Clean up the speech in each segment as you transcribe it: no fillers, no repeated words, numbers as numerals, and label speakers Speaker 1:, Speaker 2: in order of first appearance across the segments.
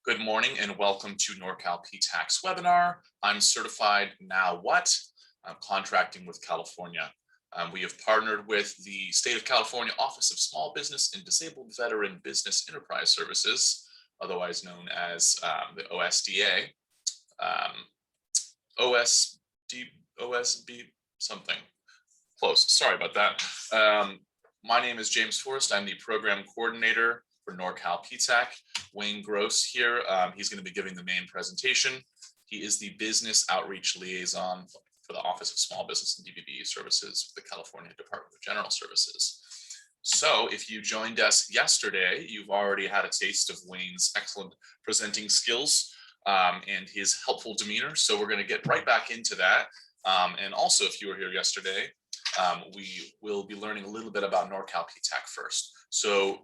Speaker 1: Good morning and welcome to Norcal PTACs webinar. I'm certified now what? I'm contracting with California. We have partnered with the State of California Office of Small Business and Disabled Veteran Business Enterprise Services, otherwise known as the OSDA, OSB something. Close, sorry about that. My name is James Forrest. I'm the program coordinator for Norcal PTAC. Wayne Gross here, he's going to be giving the main presentation. He is the business outreach liaison for the Office of Small Business and DVBE Services for the California Department of General Services. So if you joined us yesterday, you've already had a taste of Wayne's excellent presenting skills and his helpful demeanor. So we're going to get right back into that. And also, if you were here yesterday, we will be learning a little bit about Norcal PTAC first. So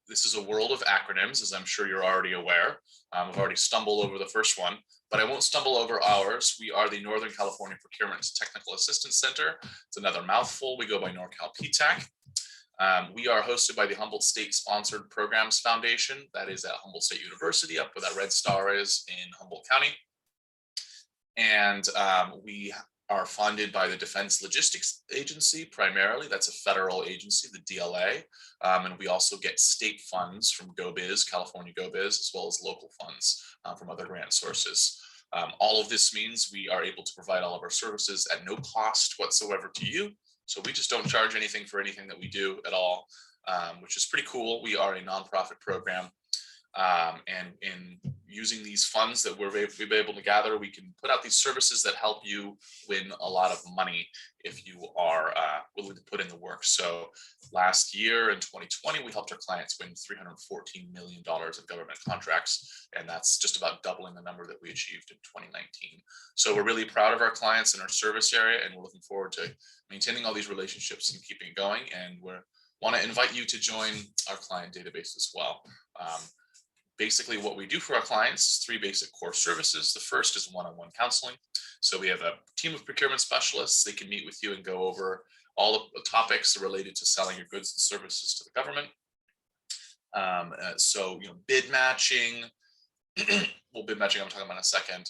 Speaker 1: this is a world of acronyms, as I'm sure you're already aware. I've already stumbled over the first one, but I won't stumble over ours. We are the Northern California Procurement Technical Assistance Center. It's another mouthful. We go by Norcal PTAC. We are hosted by the Humboldt State Sponsored Programs Foundation. That is at Humboldt State University, up where that red star is in Humboldt County. And we are funded by the Defense Logistics Agency primarily. That's a federal agency, the DLA. And we also get state funds from GoBiz, California GoBiz, as well as local funds from other grant sources. All of this means we are able to provide all of our services at no cost whatsoever to you. So we just don't charge anything for anything that we do at all, which is pretty cool. We are a nonprofit program. And in using these funds that we've been able to gather, we can put out these services that help you win a lot of money if you are willing to put in the work. So last year in 2020, we helped our clients win $314 million of government contracts, and that's just about doubling the number that we achieved in 2019. So we're really proud of our clients in our service area, and we're looking forward to maintaining all these relationships and keeping it going. And we want to invite you to join our client database as well. Basically, what we do for our clients, 3 basic core services. The first is one-on-one counseling. So we have a team of procurement specialists. They can meet with you and go over all of the topics related to selling your goods and services to the government. So, bid matching, bid matching I'm talking about in a second.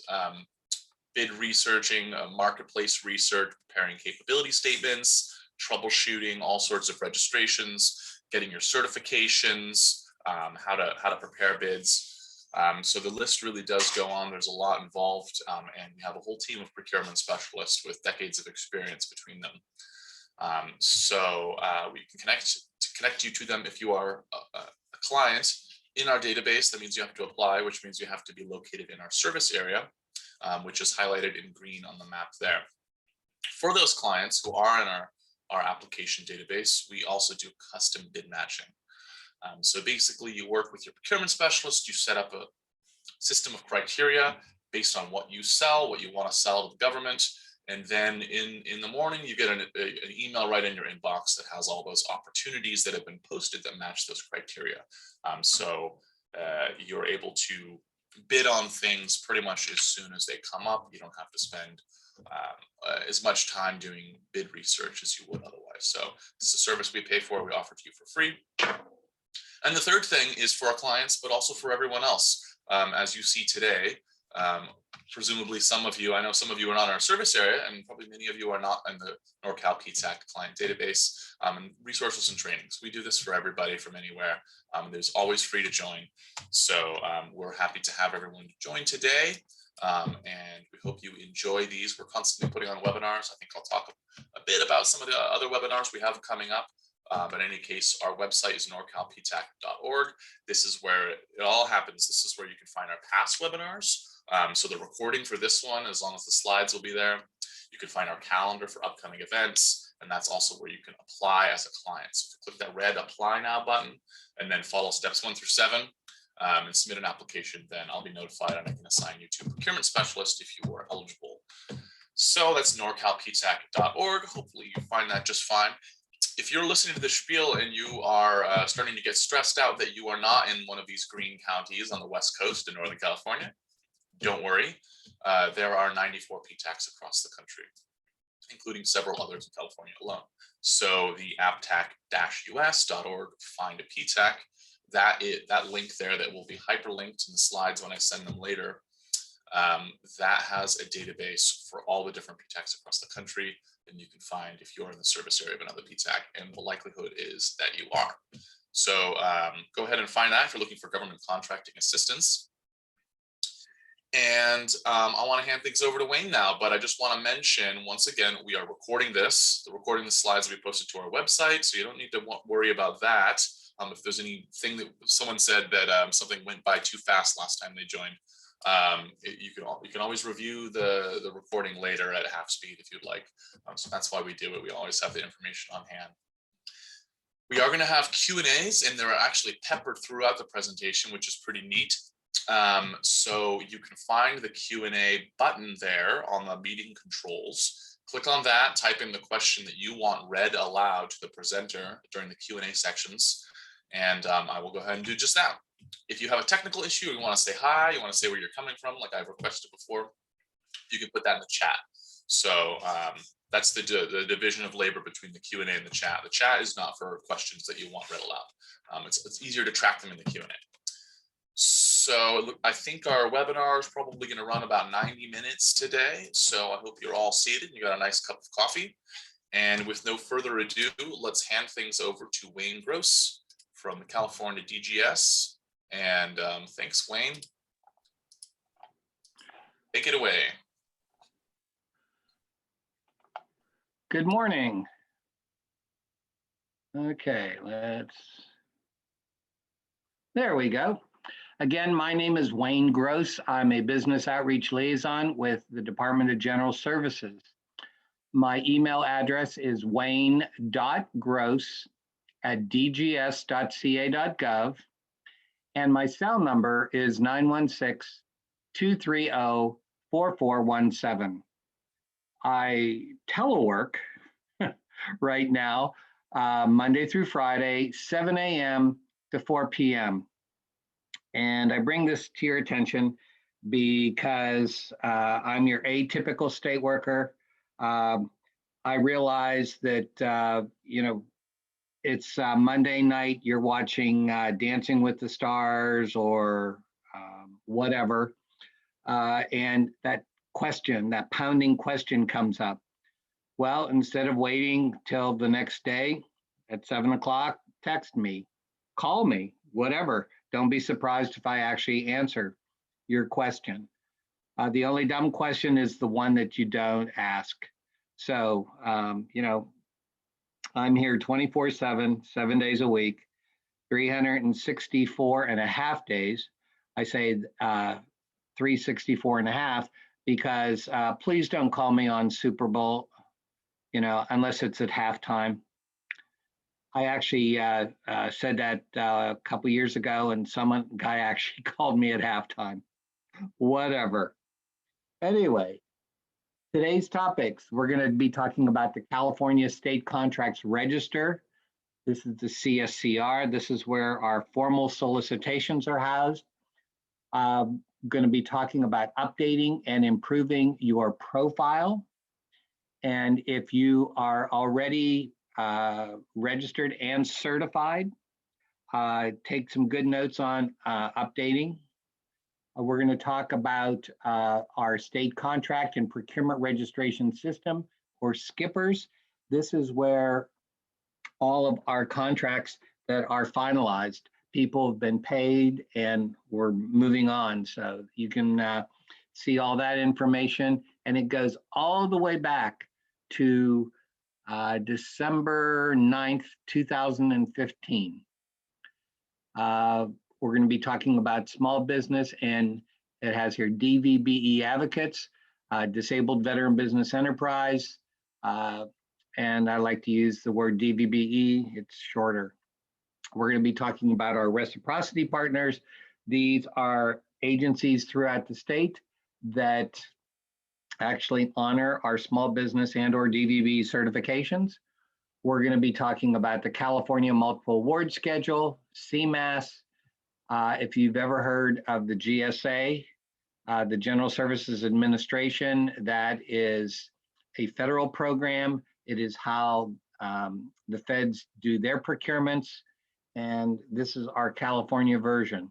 Speaker 1: Bid researching, marketplace research, preparing capability statements, troubleshooting all sorts of registrations, getting your certifications, how to prepare bids. So the list really does go on. There's a lot involved, and we have a whole team of procurement specialists with decades of experience between them. So we can connect you to them if you are a client in our database. That means you have to apply, which means you have to be located in our service area, which is highlighted in green on the map there. For those clients who are in our application database, we also do custom bid matching. So basically, you work with your procurement specialist, you set up a system of criteria based on what you sell, what you want to sell to the government, and then in the morning, you get an email right in your inbox that has all those opportunities that have been posted that match those criteria. So you're able to bid on things pretty much as soon as they come up. You don't have to spend as much time doing bid research as you would otherwise. So this is a service we pay for, we offer to you for free. And the third thing is for our clients, but also for everyone else. As you see today, presumably some of you, I know some of you are not in our service area, and probably many of you are not in the Norcal PTAC client database, and resources and trainings. We do this for everybody from anywhere. There's always free to join. So we're happy to have everyone join today. And we hope you enjoy these. We're constantly putting on webinars. I think I'll talk a bit about some of the other webinars we have coming up. But in any case, our website is norcalptac.org. This is where it all happens. This is where you can find our past webinars. So the recording for this one, as long as the slides will be there. You can find our calendar for upcoming events. And that's also where you can apply as a client. So if you click that red Apply Now button and then follow steps 1 through 7 and submit an application, then I'll be notified and I can assign you to a procurement specialist if you are eligible. So that's norcalptac.org. Hopefully you find that just fine. If you're listening to the spiel and you are starting to get stressed out that you are not in one of these green counties on the West Coast in Northern California, don't worry. There are 94 PTACs across the country, including several others in California alone. So the aptac-us.org, find a PTAC. that link there that will be hyperlinked in the slides when I send them later, that has a database for all the different PTACs across the country, and you can find if you're in the service area of another PTAC, and the likelihood is that you are. So go ahead and find that if you're looking for government contracting assistance. And I want to hand things over to Wayne now, but I just want to mention, once again, we are recording this. The slides will be posted to our website, so you don't need to worry about that. If there's anything that someone said that something went by too fast last time they joined, you can always review the recording later at half speed if you'd like. So that's why we do it. We always have the information on hand. We are going to have Q&As, and they're actually peppered throughout the presentation, which is pretty neat. So you can find the Q&A button there on the meeting controls. Click on that, type in the question that you want read aloud to the presenter during the Q&A sections, and I will go ahead and do just that. If you have a technical issue, you want to say hi, you want to say where you're coming from, like I've requested before, you can put that in the chat. So that's the division of labor between the Q&A and the chat. The chat is not for questions that you want read aloud. It's easier to track them in the Q&A. So I think our webinar is probably going to run about 90 minutes today. So I hope you're all seated. You got a nice cup of coffee. And with no further ado, let's hand things over to Wayne Gross from the California DGS. And thanks, Wayne. Take it away.
Speaker 2: Good morning. Okay, there we go. Again, my name is Wayne Gross. I'm a business outreach liaison with the Department of General Services. My email address is wayne.gross@dgs.ca.gov, and my cell number is 916-230-4417. I telework right now, Monday through Friday, 7 a.m. to 4 p.m. And I bring this to your attention because I'm your atypical state worker. I realize that, it's Monday night, you're watching Dancing with the Stars or whatever. And that question, that pounding question comes up. Well, instead of waiting till the next day at 7 o'clock, text me, call me, whatever. Don't be surprised if I actually answer your question. The only dumb question is the one that you don't ask. So, I'm here 24/7, 7 days a week, 364 and a half days. I say 364 and a half because please don't call me on Super Bowl, unless it's at halftime. I actually said that a couple years ago, and guy actually called me at halftime. Whatever. Anyway, today's topics, we're going to be talking about the California State Contracts Register. This is the CSCR. This is where our formal solicitations are housed. I'm going to be talking about updating and improving your profile. And if you are already registered and certified, take some good notes on updating. We're going to talk about our state contract and procurement registration system, or SKIPPers. This is where all of our contracts that are finalized, people have been paid and we're moving on. So you can see all that information, and it goes all the way back to December 9th, 2015. We're going to be talking about small business, and it has here DVBE Advocates, Disabled Veteran Business Enterprise, and I like to use the word DVBE, it's shorter. We're going to be talking about our reciprocity partners. These are agencies throughout the state that actually honor our small business and or DVB certifications. We're going to be talking about the California Multiple Award Schedule, CMAS. If you've ever heard of the GSA, the General Services Administration, that is a federal program. It is how the feds do their procurements, and this is our California version.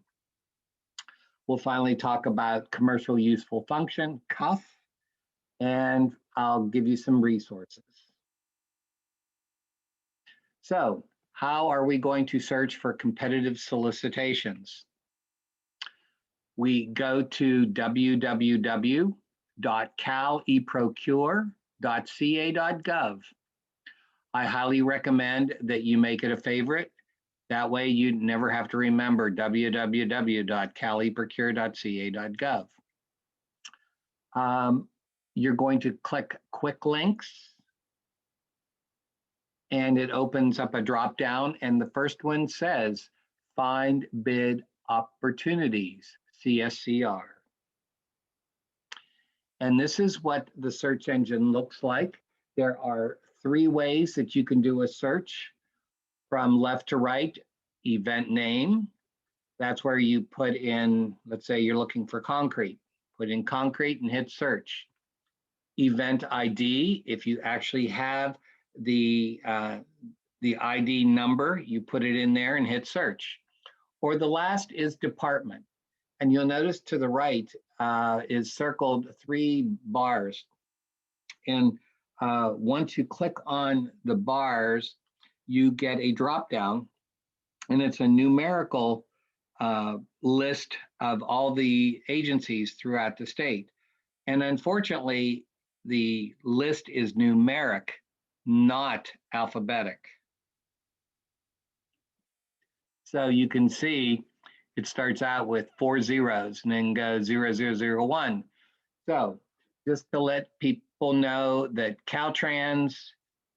Speaker 2: We'll finally talk about commercial useful function, CUF, and I'll give you some resources. So, how are we going to search for competitive solicitations? We go to www.caleprocure.ca.gov. I highly recommend that you make it a favorite. That way you never have to remember www.caleprocure.ca.gov. You're going to click Quick Links, and it opens up a drop down, and the first one says Find Bid Opportunities, CSCR. And this is what the search engine looks like. There are 3 ways that you can do a search. From left to right, event name. That's where you put in, let's say you're looking for concrete. Put in concrete and hit search. Event ID, if you actually have the ID number, you put it in there and hit search. Or the last is department. And you'll notice to the right is circled 3 bars. And once you click on the bars, you get a drop down, and it's a numerical list of all the agencies throughout the state. And unfortunately, the list is numeric, not alphabetic. So you can see it starts out with 4 zeros and then goes 0001. So just to let people know that Caltrans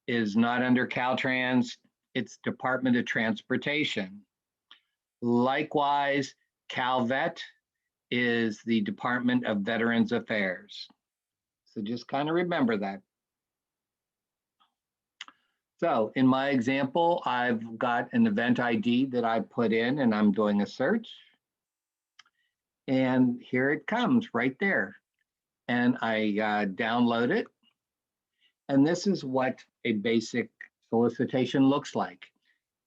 Speaker 2: is not under Caltrans, it's Department of Transportation. Likewise, CalVet is the Department of Veterans Affairs. So just kind of remember that. So in my example, I've got an event ID that I put in and I'm doing a search. And here it comes right there. And I download it. And this is what a basic solicitation looks like.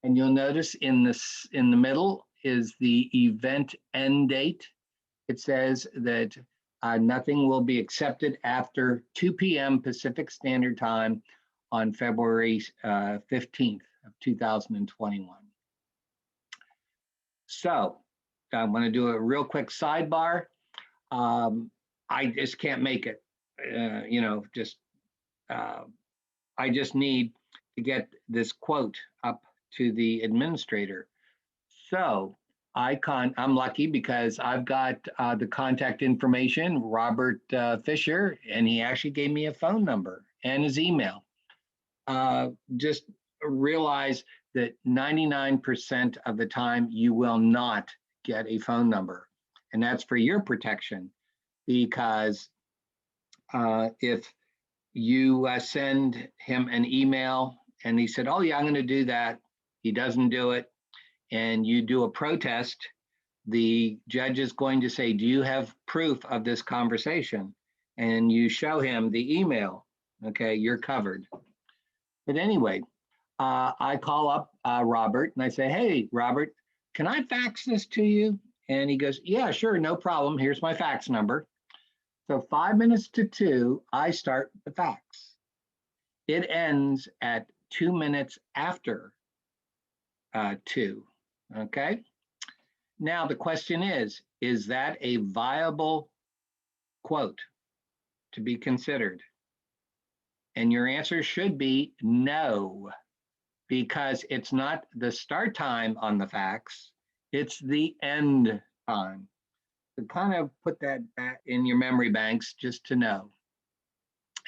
Speaker 2: And you'll notice in the middle is the event end date. It says that nothing will be accepted after 2 p.m. Pacific Standard Time on February 15th of 2021. So I'm going to do a real quick sidebar. I just can't make it, I just need to get this quote up to the administrator. So I'm lucky because I've got the contact information, Robert Fisher, and he actually gave me a phone number and his email. Just realize that 99% of the time you will not get a phone number. And that's for your protection, because if you send him an email and he said, oh yeah, I'm going to do that, he doesn't do it, and you do a protest, the judge is going to say, do you have proof of this conversation? And you show him the email, okay, you're covered. But anyway, I call up Robert and I say, hey, Robert, can I fax this to you? And he goes, yeah, sure, no problem. Here's my fax number. So 5 minutes to 2, I start the fax. It ends at 2 minutes after 2, okay? Now the question is that a viable quote to be considered? And your answer should be no, because it's not the start time on the fax, it's the end time. So kind of put that back in your memory banks just to know.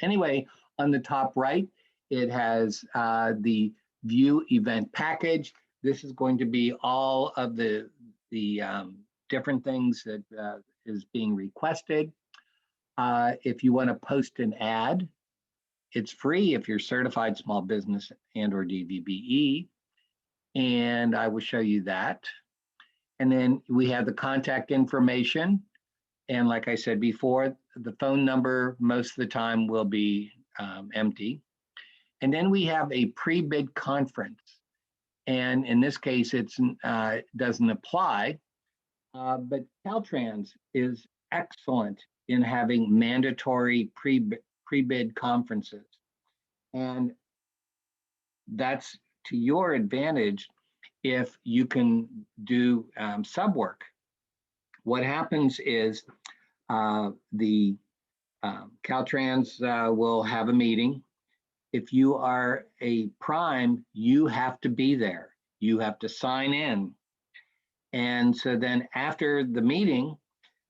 Speaker 2: Anyway, on the top right, it has the view event package. This is going to be all of the different things that is being requested. If you want to post an ad, it's free if you're certified small business and or DVBE, and I will show you that. And then we have the contact information. And like I said before, the phone number most of the time will be empty. And then we have a pre-bid conference. And in this case, it doesn't apply. But Caltrans is excellent in having mandatory pre-bid conferences. And that's to your advantage if you can do sub work. What happens is the Caltrans will have a meeting. If you are a prime, you have to be there. You have to sign in. And so then after the meeting,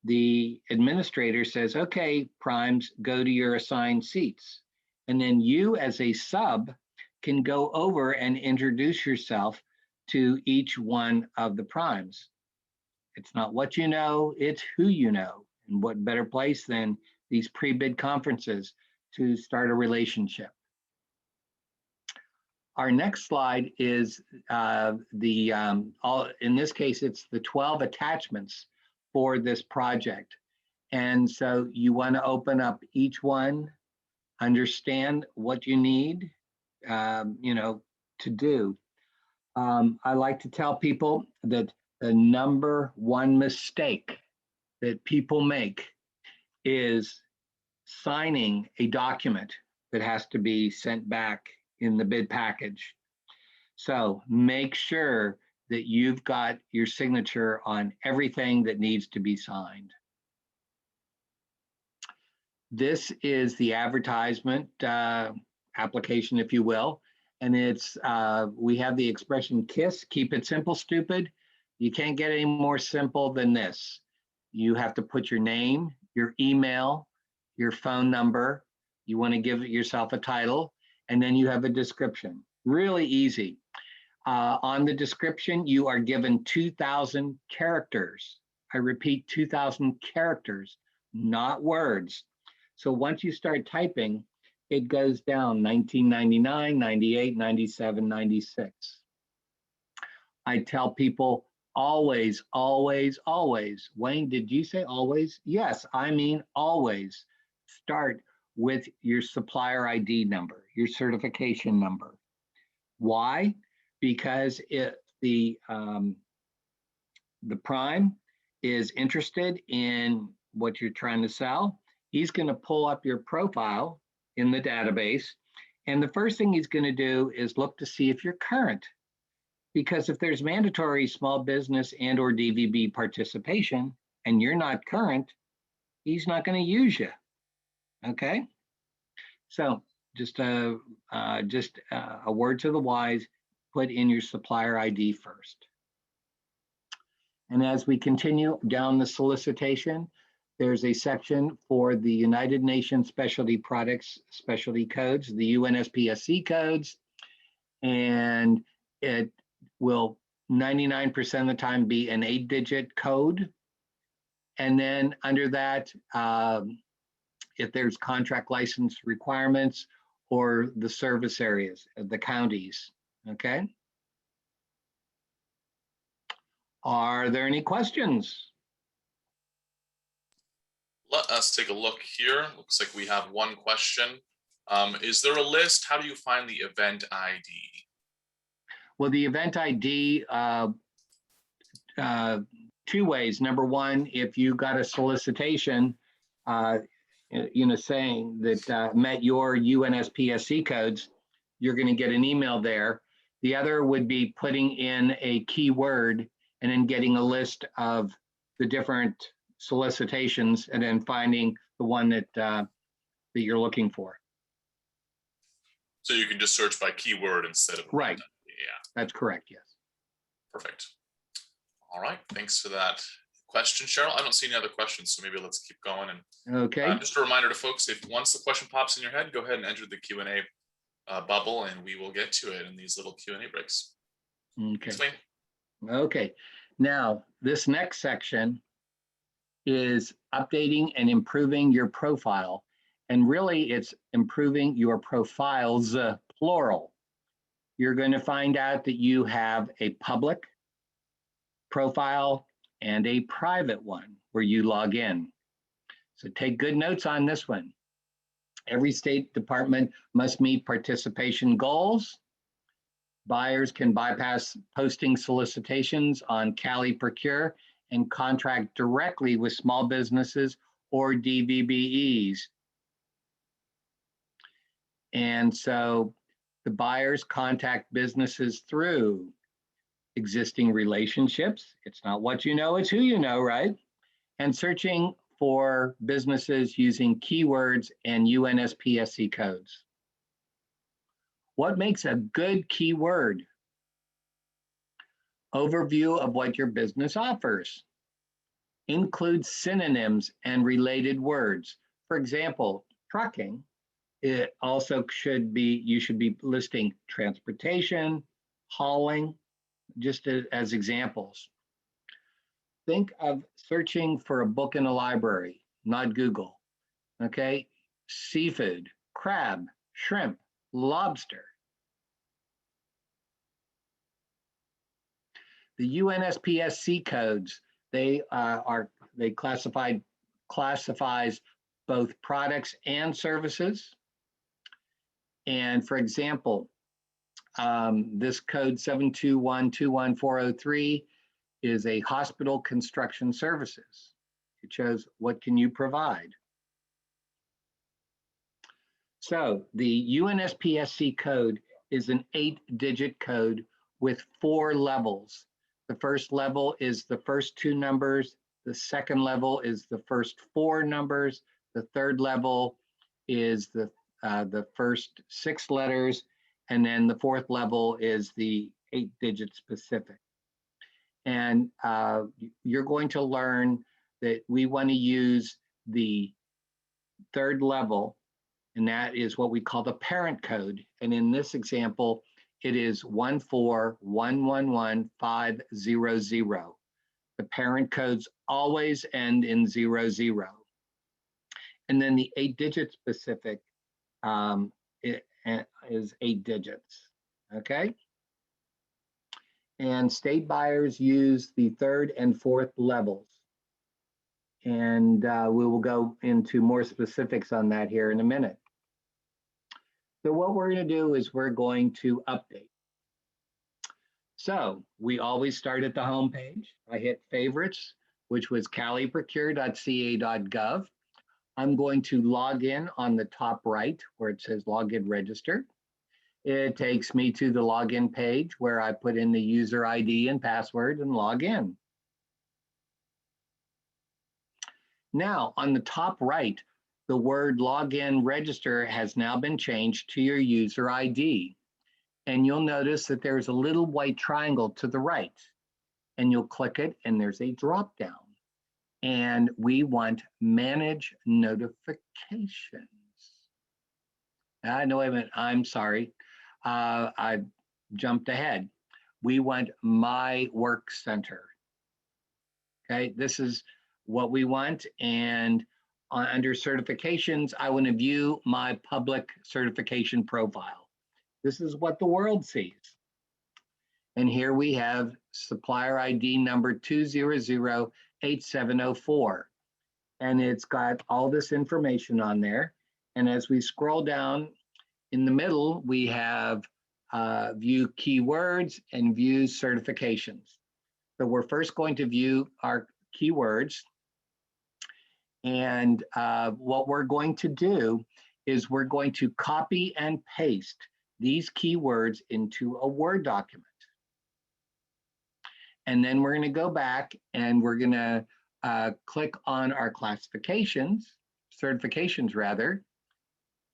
Speaker 2: the administrator says, okay, primes, go to your assigned seats. And then you as a sub can go over and introduce yourself to each one of the primes. It's not what you know, it's who you know. And what better place than these pre-bid conferences to start a relationship. Our next slide is in this case, it's the 12 attachments for this project. And so you want to open up each one, understand what you need, to do. I like to tell people that the number one mistake that people make is signing a document that has to be sent back in the bid package. So make sure that you've got your signature on everything that needs to be signed. This is the advertisement application, if you will. And it's, we have the expression KISS, keep it simple, stupid. You can't get any more simple than this. You have to put your name, your email, your phone number. You want to give yourself a title, and then you have a description. Really easy. On the description, you are given 2,000 characters. I repeat, 2,000 characters, not words. So once you start typing, it goes down 1999, 98, 97, 96. I tell people always, always, always. Wayne, did you say always? Yes, I mean always. Start with your supplier ID number, your certification number. Why? Because if the prime is interested in what you're trying to sell, he's going to pull up your profile in the database. And the first thing he's going to do is look to see if you're current. Because if there's mandatory small business and or DVB participation and you're not current, he's not going to use you. Okay? So just a word to the wise, put in your supplier ID first. And as we continue down the solicitation, there's a section for the United Nations Specialty Products Specialty Codes, the UNSPSC codes, and it will 99% of the time be an 8-digit code. And then under that, if there's contract license requirements or the service areas, the counties, okay? Are there any questions?
Speaker 1: Let us take a look here. Looks like we have one question. Is there a list? How do you find the event ID?
Speaker 2: Well, the event ID, two ways. Number one, if you got a solicitation, saying that met your UNSPSC codes, you're going to get an email there. The other would be putting in a keyword and then getting a list of the different solicitations and then finding the one that you're looking for.
Speaker 1: So you can just search by keyword instead of
Speaker 2: right.
Speaker 1: Yeah,
Speaker 2: that's correct. Yes.
Speaker 1: Perfect. All right. Thanks for that question, Cheryl. I don't see any other questions, so maybe let's keep going. And
Speaker 2: okay.
Speaker 1: Just a reminder to folks: if once the question pops in your head, go ahead and enter the Q&A bubble, and we will get to it in these little Q&A breaks.
Speaker 2: Okay.
Speaker 1: Explain.
Speaker 2: Okay. Now, this next section is updating and improving your profile. And really, it's improving your profiles, plural. You're going to find out that you have a public profile and a private one where you log in. So take good notes on this one. Every state department must meet participation goals. Buyers can bypass posting solicitations on eProcure and contract directly with small businesses or DVBEs. And so the buyers contact businesses through existing relationships. It's not what you know, it's who you know, right? And searching for businesses using keywords and UNSPSC codes. What makes a good keyword? Overview of what your business offers. Include synonyms and related words. For example, trucking, it also should be, you should be listing transportation, hauling, just as examples. Think of searching for a book in a library, not Google, okay? Seafood, crab, shrimp, lobster. The UNSPSC codes, they classifies both products and services. And for example, this code 72121-403 is a hospital construction services. It shows what can you provide. So the UNSPSC code is an 8-digit code with 4 levels. The first level is the first 2 numbers. The second level is the first 4 numbers. The third level is the first 6 letters. And then the fourth level is the 8-digit specific. And you're going to learn that we want to use the third level, and that is what we call the parent code. And in this example, it is 141115500. The parent codes always end in 00. And then the 8-digit specific is 8 digits, okay? And state buyers use the third and fourth levels. And we will go into more specifics on that here in a minute. So what we're going to do is we're going to update. So we always start at the home page. I hit favorites, which was caliprocure.ca.gov. I'm going to log in on the top right where it says login register. It takes me to the login page where I put in the user ID and password and log in. Now on the top right, the word login register has now been changed to your user ID. And you'll notice that there's a little white triangle to the right. And you'll click it and there's a drop down. And we want manage notifications. No, wait a minute, I'm sorry. I jumped ahead. We want my work center. Okay, this is what we want. And under certifications, I want to view my public certification profile. This is what the world sees. And here we have supplier ID number 2008704. And it's got all this information on there. And as we scroll down in the middle, we have view keywords and view certifications. So we're first going to view our keywords. And what we're going to do is we're going to copy and paste these keywords into a Word document. And then we're going to go back and we're going to click on our certifications rather,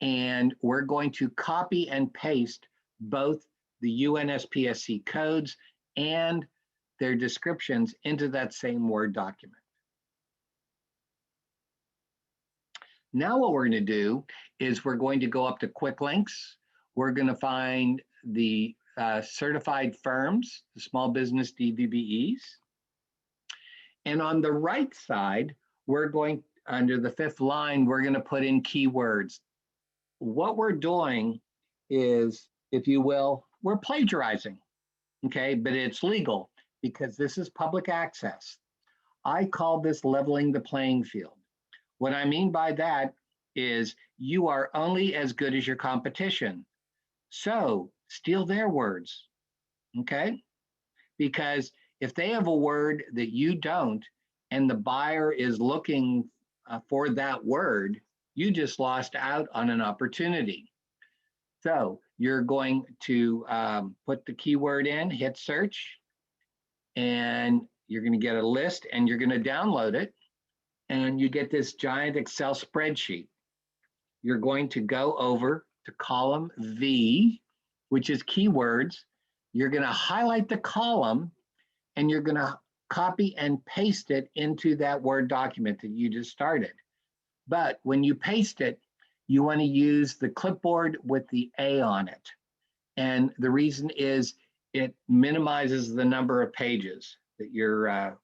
Speaker 2: and we're going to copy and paste both the UNSPSC codes and their descriptions into that same Word document. Now what we're going to do is we're going to go up to quick links. We're going to find the certified firms, the small business DVBEs. And on the right side, we're going, under the 5th line, we're going to put in keywords. What we're doing is, if you will, we're plagiarizing, okay? But it's legal because this is public access. I call this leveling the playing field. What I mean by that is you are only as good as your competition. So steal their words, okay? Because if they have a word that you don't, and the buyer is looking for that word, you just lost out on an opportunity. So you're going to put the keyword in, hit search, and you're going to get a list and you're going to download it. And you get this giant Excel spreadsheet. You're going to go over to column V, which is keywords. You're going to highlight the column and you're going to copy and paste it into that Word document that you just started. But when you paste it, you want to use the clipboard with the A on it. And the reason is it minimizes the number of pages that you're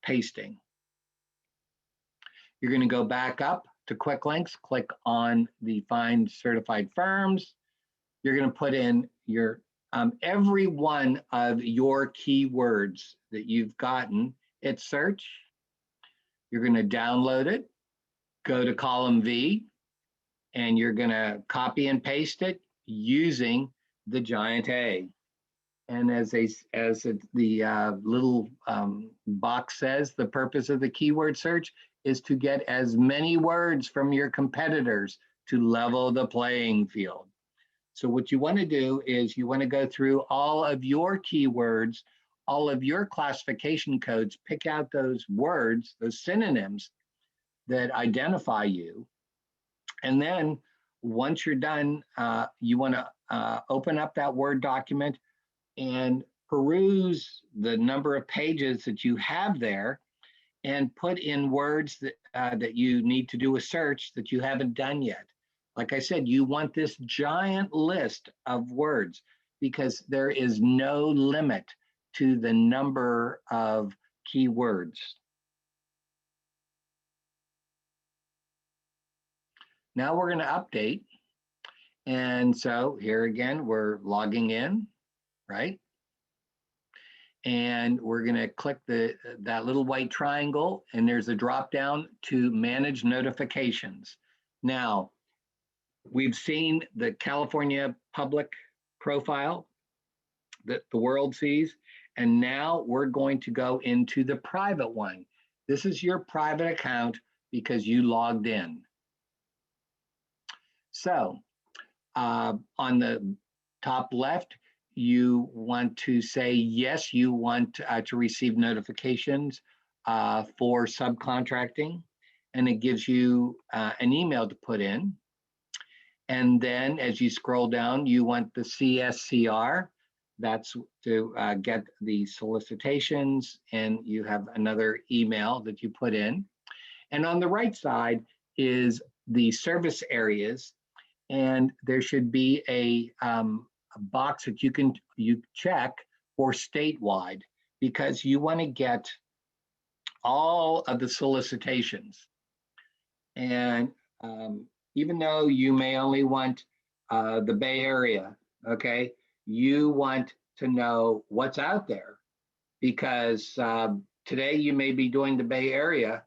Speaker 2: pasting. You're going to go back up to Quick Links, click on the Find Certified Firms. You're going to put in your every one of your keywords that you've gotten. Hit search. You're going to download it, go to column V, and you're going to copy and paste it using the giant A. And as the little box says, the purpose of the keyword search is to get as many words from your competitors to level the playing field. So what you want to do is you want to go through all of your keywords, all of your classification codes, pick out those words, those synonyms that identify you. And then once you're done, you want to open up that Word document and peruse the number of pages that you have there and put in words that you need to do a search that you haven't done yet. Like I said, you want this giant list of words because there is no limit to the number of keywords. Now we're going to update. And so here again, we're logging in, right? And we're going to click that little white triangle, and there's a drop down to manage notifications. Now, we've seen the California public profile that the world sees, and now we're going to go into the private one. This is your private account because you logged in. So on the top left, you want to say yes, you want to receive notifications for subcontracting, and it gives you an email to put in. And then as you scroll down, you want the CSCR. That's to get the solicitations, and you have another email that you put in. And on the right side is the service areas, and there should be a box that you check for statewide, because you want to get all of the solicitations. And even though you may only want the Bay Area, okay, you want to know what's out there, because today you may be doing the Bay Area,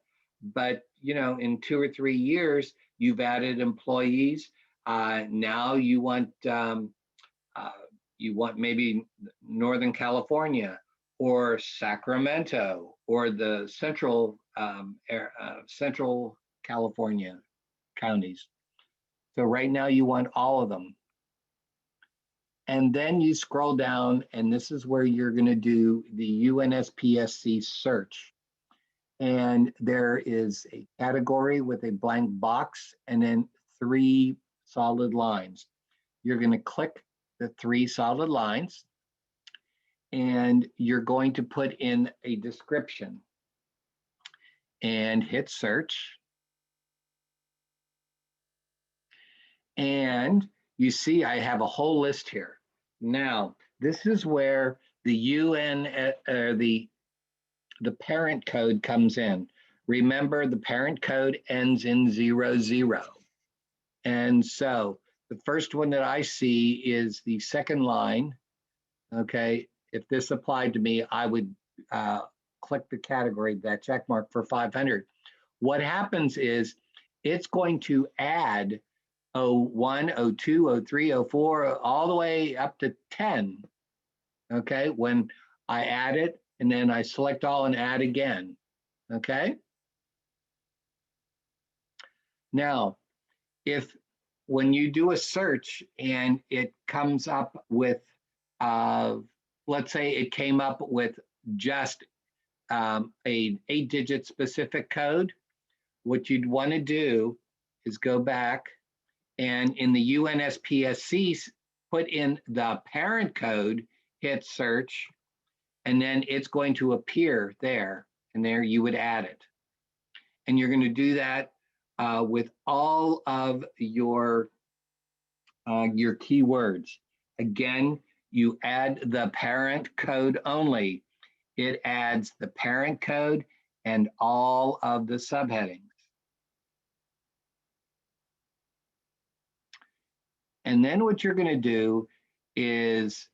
Speaker 2: but in 2 or 3 years you've added employees. Now you want maybe Northern California or Sacramento or the Central California counties. So right now you want all of them. And then you scroll down, and this is where you're going to do the UNSPSC search. And there is a category with a blank box and then 3 solid lines. You're going to click the 3 solid lines, and you're going to put in a description and hit search. And you see I have a whole list here. Now, this is where the parent code comes in. Remember, the parent code ends in 00. And so the first one that I see is the second line. Okay, if this applied to me, I would click the category, that check mark for 500. What happens is it's going to add 01, 02, 03, 04, all the way up to 10 okay, when I add it, and then I select all and add again, okay? Now, if when you do a search and it comes up with, let's say it came up with just a 8-digit specific code, what you'd want to do is go back and in the UNSPSC, put in the parent code, hit search, and then it's going to appear there, and there you would add it. And you're going to do that with all of your keywords. Again, you add the parent code only. It adds the parent code and all of the subheadings. And then what you're going to do is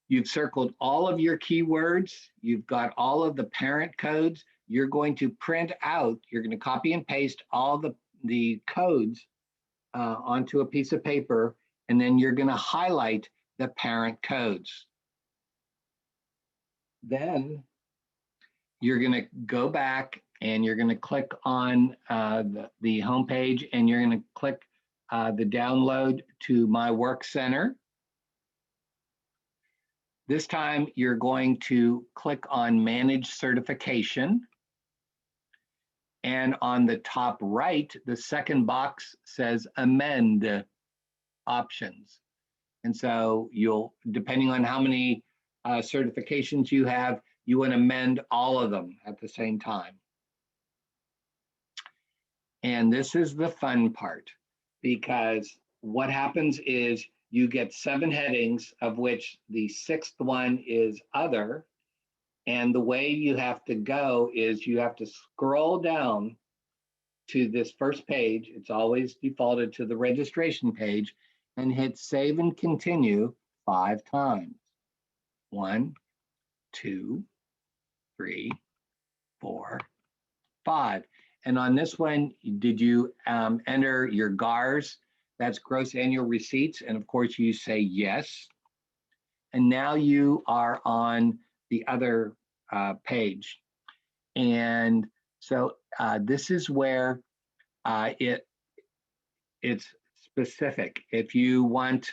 Speaker 2: you've circled all of your keywords. You've got all of the parent codes. You're going to print out, you're going to copy and paste all the codes onto a piece of paper, and then you're going to highlight the parent codes. Then you're going to go back and you're going to click on the home page, and you're going to click the download to My Work Center. This time you're going to click on Manage Certification. And on the top right, the second box says Amend Options. And so you'll, depending on how many certifications you have, you want to amend all of them at the same time. And this is the fun part, because what happens is you get 7 headings, of which the 6th one is Other. And the way you have to go is you have to scroll down to this first page. It's always defaulted to the registration page, and hit Save and Continue 5 times. 1, 2, 3, 4, 5. And on this one, did you enter your GARs? That's gross annual receipts. And of course you say yes. And now you are on the other page. And so this is where it's specific. If you want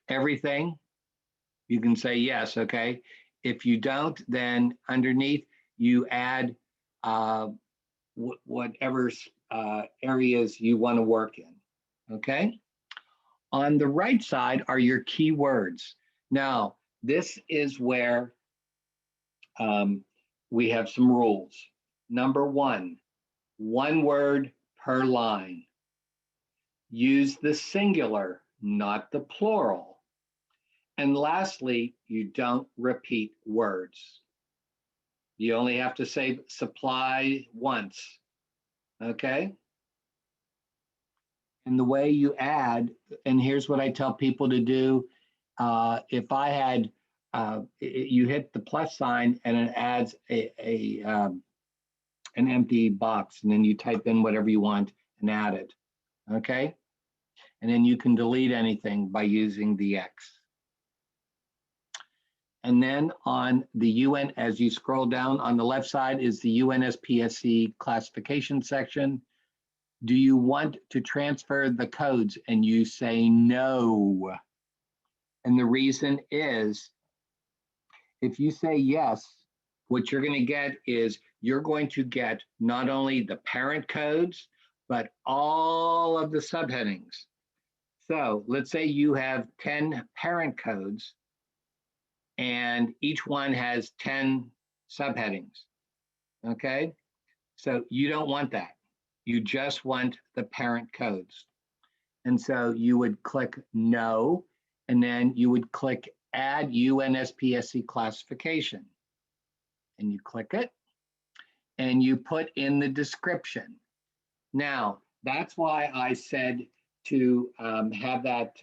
Speaker 2: everything, you can say yes, okay? If you don't, then underneath you add whatever areas you want to work in, okay? On the right side are your keywords. Now, this is where we have some rules. Number 1, 1 word per line. Use the singular, not the plural. And lastly, you don't repeat words. You only have to say supply once, okay? And the way you add, and here's what I tell people to do. If I had, you hit the plus sign and it adds an empty box, and then you type in whatever you want and add it, okay? And then you can delete anything by using the X. And then on the UN, as you scroll down on the left side is the UNSPSC classification section. Do you want to transfer the codes? And you say no. And the reason is, if you say yes, what you're going to get is you're going to get not only the parent codes, but all of the subheadings. So let's say you have 10 parent codes, and each one has 10 subheadings, okay? So you don't want that. You just want the parent codes. And so you would click no, and then you would click Add UNSPSC Classification. And you click it, and you put in the description. Now, that's why I said to have that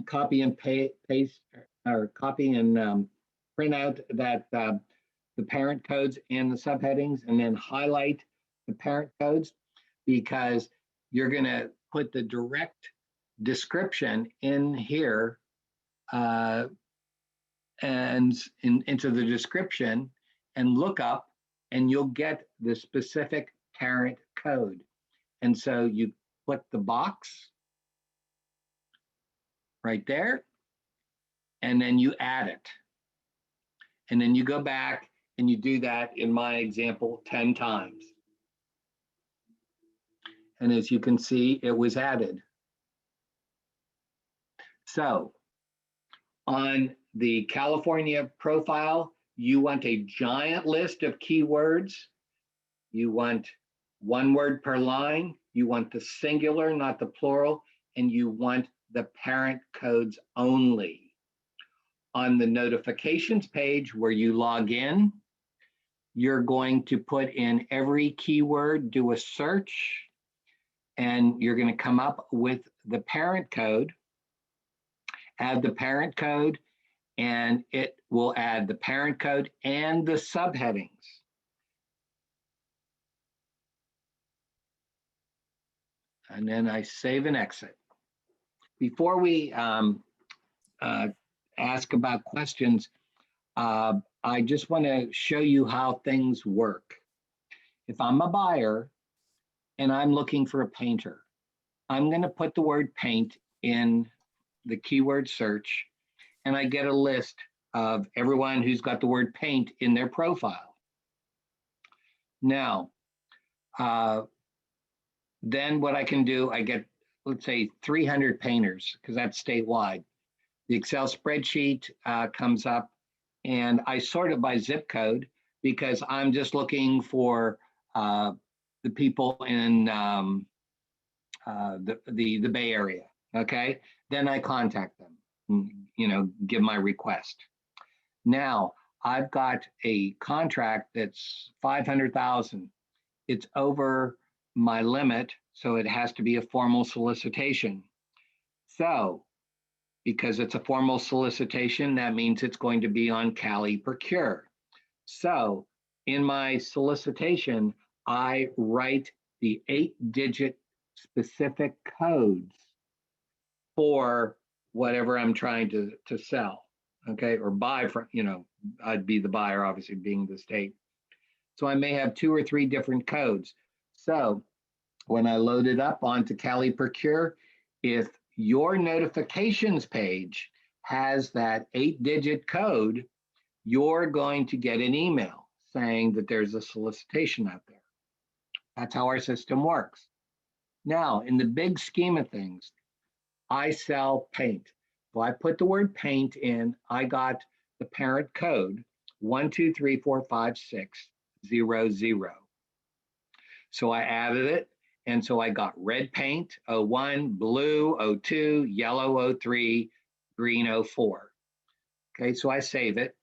Speaker 2: copy and paste, or copy and print out that the parent codes and the subheadings, and then highlight the parent codes, because you're going to put the direct description in here into the description and look up, and you'll get the specific parent code. And so you click the box right there, and then you add it. And then you go back and you do that, in my example, 10 times. And as you can see, it was added. So on the California profile, you want a giant list of keywords. You want one word per line. You want the singular, not the plural, and you want the parent codes only. On the notifications page where you log in, you're going to put in every keyword, do a search, and you're going to come up with the parent code, add the parent code, and it will add the parent code and the subheadings. And then I save and exit. Before we ask about questions, I just want to show you how things work. If I'm a buyer and I'm looking for a painter, I'm going to put the word paint in the keyword search, and I get a list of everyone who's got the word paint in their profile. Now, then what I can do, I get, let's say, 300 painters, because that's statewide. The Excel spreadsheet comes up, and I sort it by zip code because I'm just looking for the people in the Bay Area. Okay, then I contact them, give my request. Now I've got a contract that's 500,000. It's over my limit, so it has to be a formal solicitation. So because it's a formal solicitation, that means it's going to be on eProcure. So in my solicitation, I write the 8-digit specific codes for whatever I'm trying to sell, okay, or buy from, I'd be the buyer, obviously being the state. So I may have 2 or 3 different codes. So when I load it up onto eProcure, if your notifications page has that 8-digit code, you're going to get an email saying that there's a solicitation out there. That's how our system works. Now, in the big scheme of things, I sell paint. So I put the word paint in, I got the parent code 123456000. So I added it. And so I got red paint 01, blue 02, yellow 03, green 04. Okay, so I save it.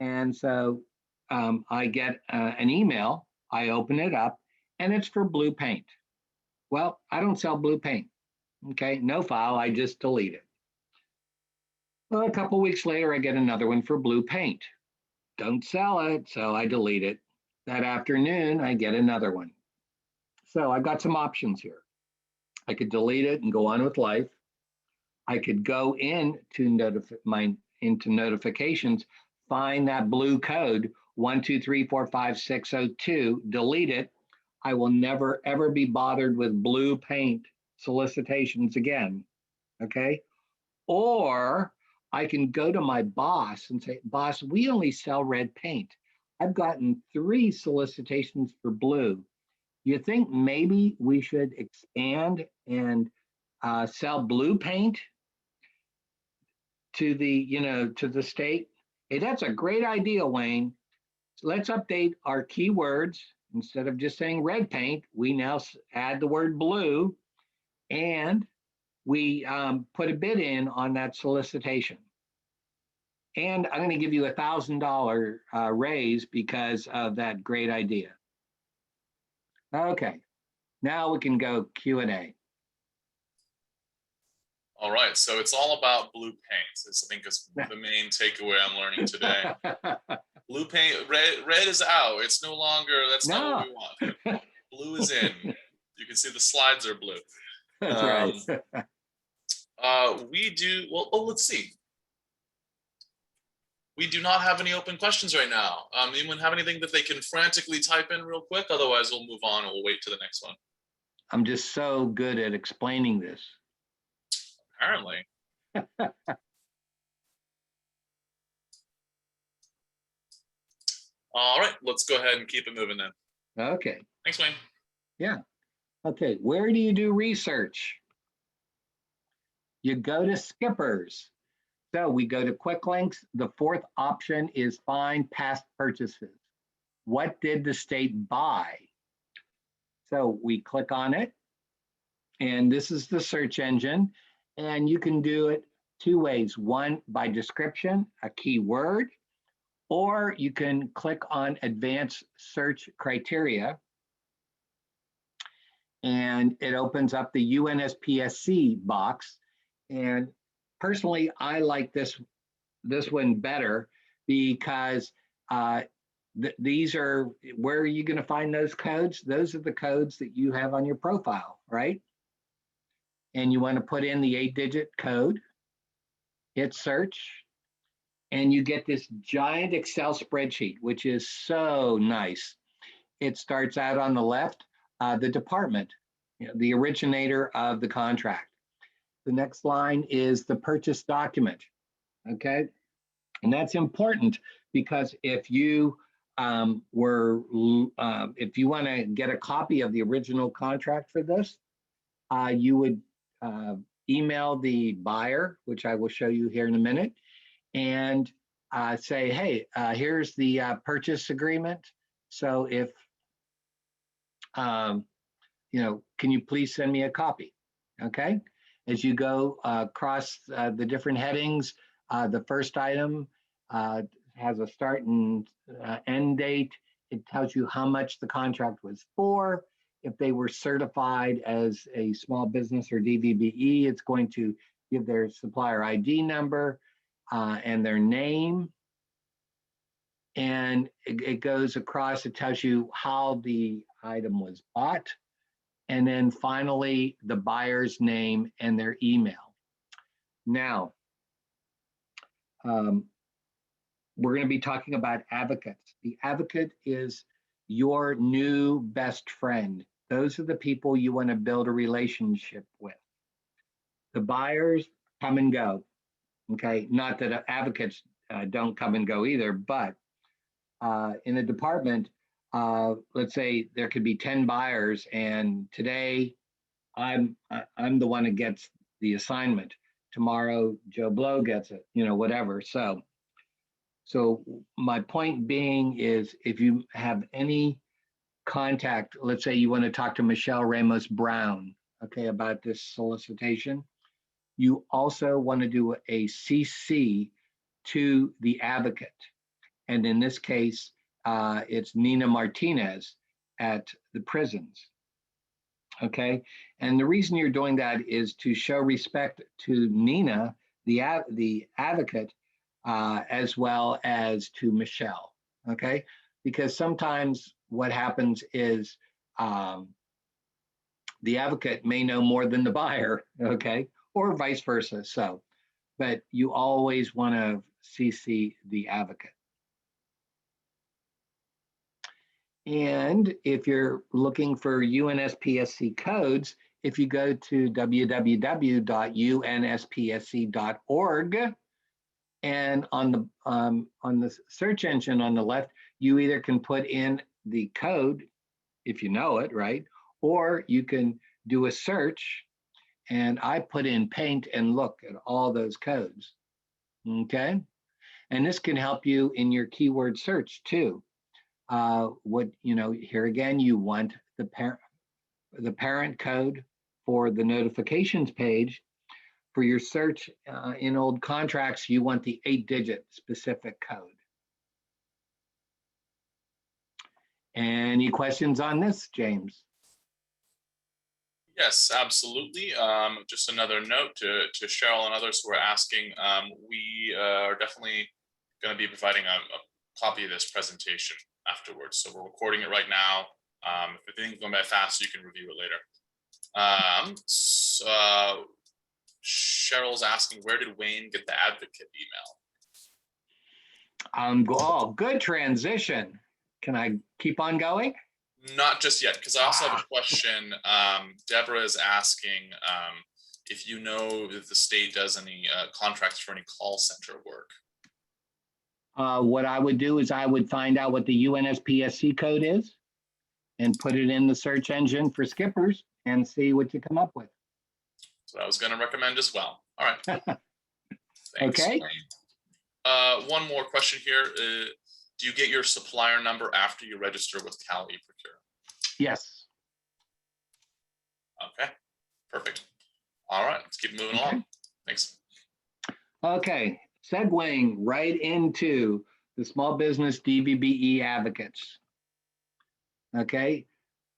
Speaker 2: And so I get an email, I open it up, and it's for blue paint. Well, I don't sell blue paint. Okay, no file, I just delete it. Well, a couple weeks later, I get another one for blue paint. Don't sell it, so I delete it. That afternoon, I get another one. So I've got some options here. I could delete it and go on with life. I could go into notifications, find that blue code 123456002, delete it. I will never ever be bothered with blue paint solicitations again. Okay. Or I can go to my boss and say, boss, we only sell red paint. I've gotten 3 solicitations for blue. You think maybe we should expand and sell blue paint to the state? Hey, that's a great idea, Wayne. Let's update our keywords. Instead of just saying red paint, we now add the word blue, and we put a bid in on that solicitation. And I'm going to give you $1,000 raise because of that great idea. Okay, now we can go Q&A.
Speaker 1: All right, so it's all about blue paint. This, I think, is the main takeaway I'm learning today. Blue paint, red is out. It's no longer, that's not what we want. Blue is in. You can see the slides are blue.
Speaker 2: That's right.
Speaker 1: We do, well, let's see. We do not have any open questions right now. Anyone have anything that they can frantically type in real quick? Otherwise, we'll move on and we'll wait to the next one.
Speaker 2: I'm just so good at explaining this.
Speaker 1: Apparently. All right, let's go ahead and keep it moving then.
Speaker 2: Okay.
Speaker 1: Thanks, Wayne.
Speaker 2: Yeah. Okay. Where do you do research? You go to Skippers. So we go to quick links. The fourth option is find past purchases. What did the state buy? So we click on it, and this is the search engine, and you can do it two ways. One, by description, a keyword, or you can click on advanced search criteria, and it opens up the UNSPSC box. And personally, I like this one better because these are, where are you going to find those codes? Those are the codes that you have on your profile, right? And you want to put in the 8-digit code, hit search, and you get this giant Excel spreadsheet, which is so nice. It starts out on the left, the department, the originator of the contract. The next line is the purchase document, okay? And that's important because if you if you want to get a copy of the original contract for this, you would email the buyer, which I will show you here in a minute, and say, hey, here's the purchase agreement. So if, can you please send me a copy? Okay. As you go across the different headings, the first item has a start and end date. It tells you how much the contract was for. If they were certified as a small business or DVBE, it's going to give their supplier ID number and their name. And it goes across, it tells you how the item was bought. And then finally, the buyer's name and their email. Now, we're going to be talking about advocates. The advocate is your new best friend. Those are the people you want to build a relationship with. The buyers come and go. Okay, not that advocates don't come and go either, but in a department, let's say there could be 10 buyers, and today I'm the one that gets the assignment. Tomorrow Joe Blow gets it, whatever. So my point being is, if you have any contact, let's say you want to talk to Michelle Ramos Brown, okay, about this solicitation, you also want to do a CC to the advocate. And in this case, it's Nina Martinez at the prisons. Okay, and the reason you're doing that is to show respect to Nina, the advocate, as well as to Michelle. Okay, because sometimes what happens is the advocate may know more than the buyer. Okay, or vice versa. So, but you always want to CC the advocate. And if you're looking for UNSPSC codes, if you go to www.unspsc.org, and on the search engine on the left, you either can put in the code if you know it, right? Or you can do a search, and I put in paint and look at all those codes. Okay, and this can help you in your keyword search too. Here again, you want the parent code for the notifications page. For your search in old contracts, you want the 8-digit specific code. Any questions on this, James?
Speaker 1: Yes, absolutely. Just another note to Cheryl and others who are asking, we are definitely going to be providing a copy of this presentation afterwards. So we're recording it right now. If everything's going by fast, you can review it later. Cheryl's asking, where did Wayne get the advocate email?
Speaker 2: Oh, good transition. Can I keep on going?
Speaker 1: Not just yet, because I also have a question. Deborah is asking if you know if the state does any contracts for any call center work.
Speaker 2: What I would do is I would find out what the UNSPSC code is and put it in the search engine for skippers and see what you come up with.
Speaker 1: So I was going to recommend as well. All right. Thanks.
Speaker 2: Okay.
Speaker 1: One more question here. Do you get your supplier number after you register with Cal eProcure?
Speaker 2: Yes.
Speaker 1: Okay, perfect. All right, let's keep moving along. Thanks.
Speaker 2: Okay, segueing right into the small business DVBE advocates. Okay,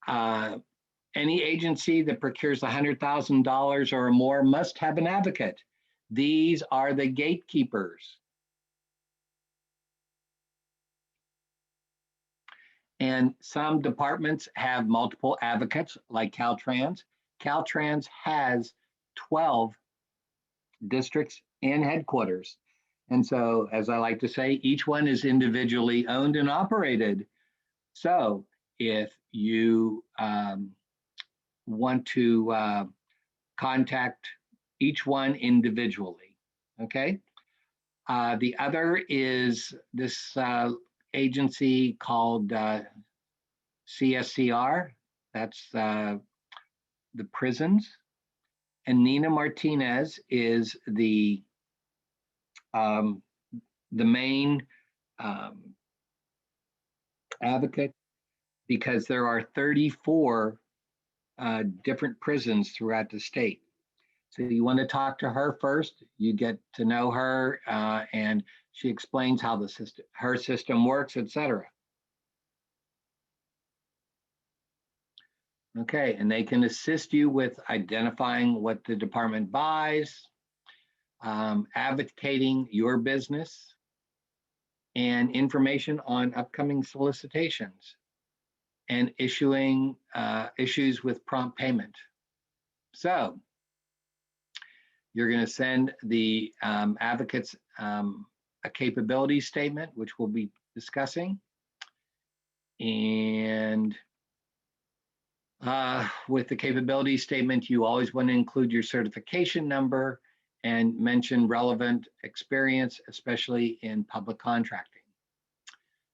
Speaker 2: any agency that procures $100,000 or more must have an advocate. These are the gatekeepers. And some departments have multiple advocates like Caltrans. Caltrans has 12 districts and headquarters. And so, as I like to say, each one is individually owned and operated. So if you want to contact each one individually, okay? The other is this agency called CSCR, that's the prisons. And Nina Martinez is the main advocate because there are 34 different prisons throughout the state. So you want to talk to her first, you get to know her and she explains how the system, her system works, etc. Okay, and they can assist you with identifying what the department buys, advocating your business, and information on upcoming solicitations, and issuing issues with prompt payment. So you're going to send the advocates a capability statement, which we'll be discussing. And with the capability statement, you always want to include your certification number and mention relevant experience, especially in public contracting.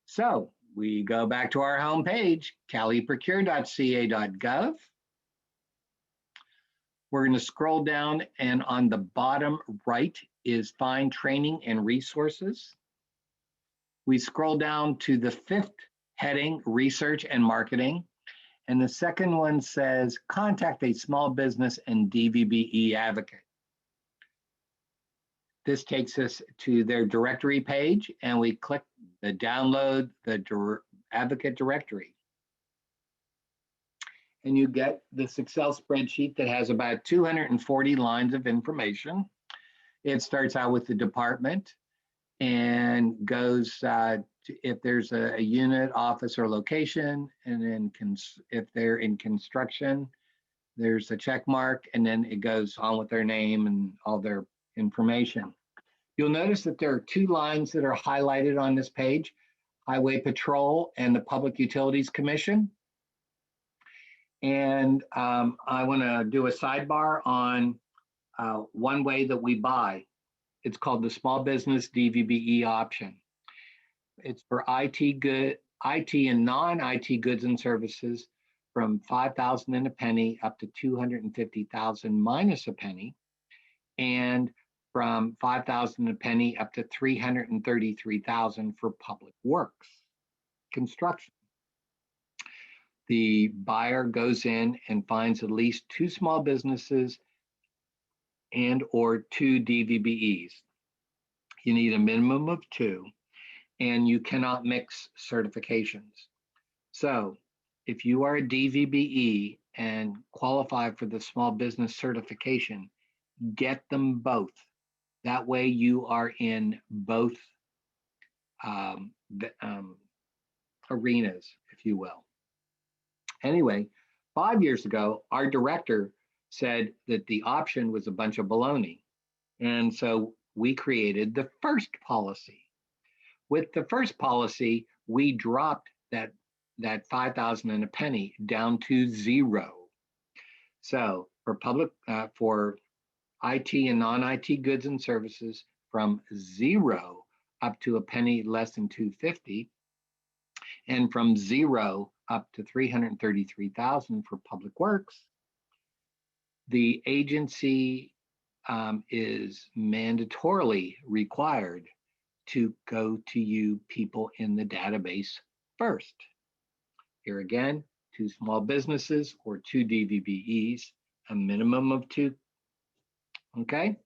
Speaker 2: So we go back to our homepage, caliprocure.ca.gov. We're going to scroll down, and on the bottom right is Find Training and Resources. We scroll down to the 5th heading, Research and Marketing. And the second one says, Contact a Small Business and DVBE Advocate. This takes us to their directory page, and we click the download the advocate directory. And you get this Excel spreadsheet that has about 240 lines of information. It starts out with the department and goes to if there's a unit, office, or location, and then if they're in construction, there's a check mark, and then it goes on with their name and all their information. You'll notice that there are 2 lines that are highlighted on this page, Highway Patrol and the Public Utilities Commission. And I want to do a sidebar on one way that we buy. It's called the Small Business DVBE option. It's for IT and non-IT goods and services from $5,000 and a penny up to $250,000 minus a penny, and from $5,000 and a penny up to $333,000 for public works, construction. The buyer goes in and finds at least 2 small businesses and or 2 DVBEs. You need a minimum of 2, and you cannot mix certifications. So if you are a DVBE and qualify for the small business certification, get them both. That way you are in both arenas, if you will. Anyway, 5 years ago, our director said that the option was a bunch of baloney. And so we created the first policy. With the first policy, we dropped that 5,000 and a penny down to 0. So for IT and non-IT goods and services, from 0 up to a penny less than 250, and from 0 up to 333,000 for public works, the agency is mandatorily required to go to you people in the database first. Here again, 2 small businesses or 2 DVBEs, a minimum of 2. Okay.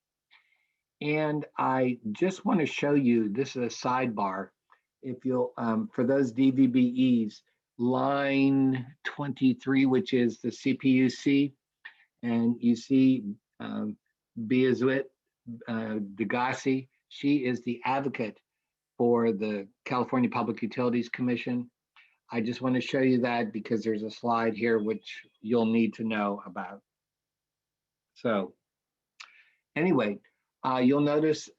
Speaker 2: And I just want to show you, this is a sidebar. If you'll, for those DVBEs, line 23, which is the CPUC, and you see Beazuit Degassi, she is the advocate for the California Public Utilities Commission. I just want to show you that because there's a slide here which you'll need to know about. So anyway, you'll notice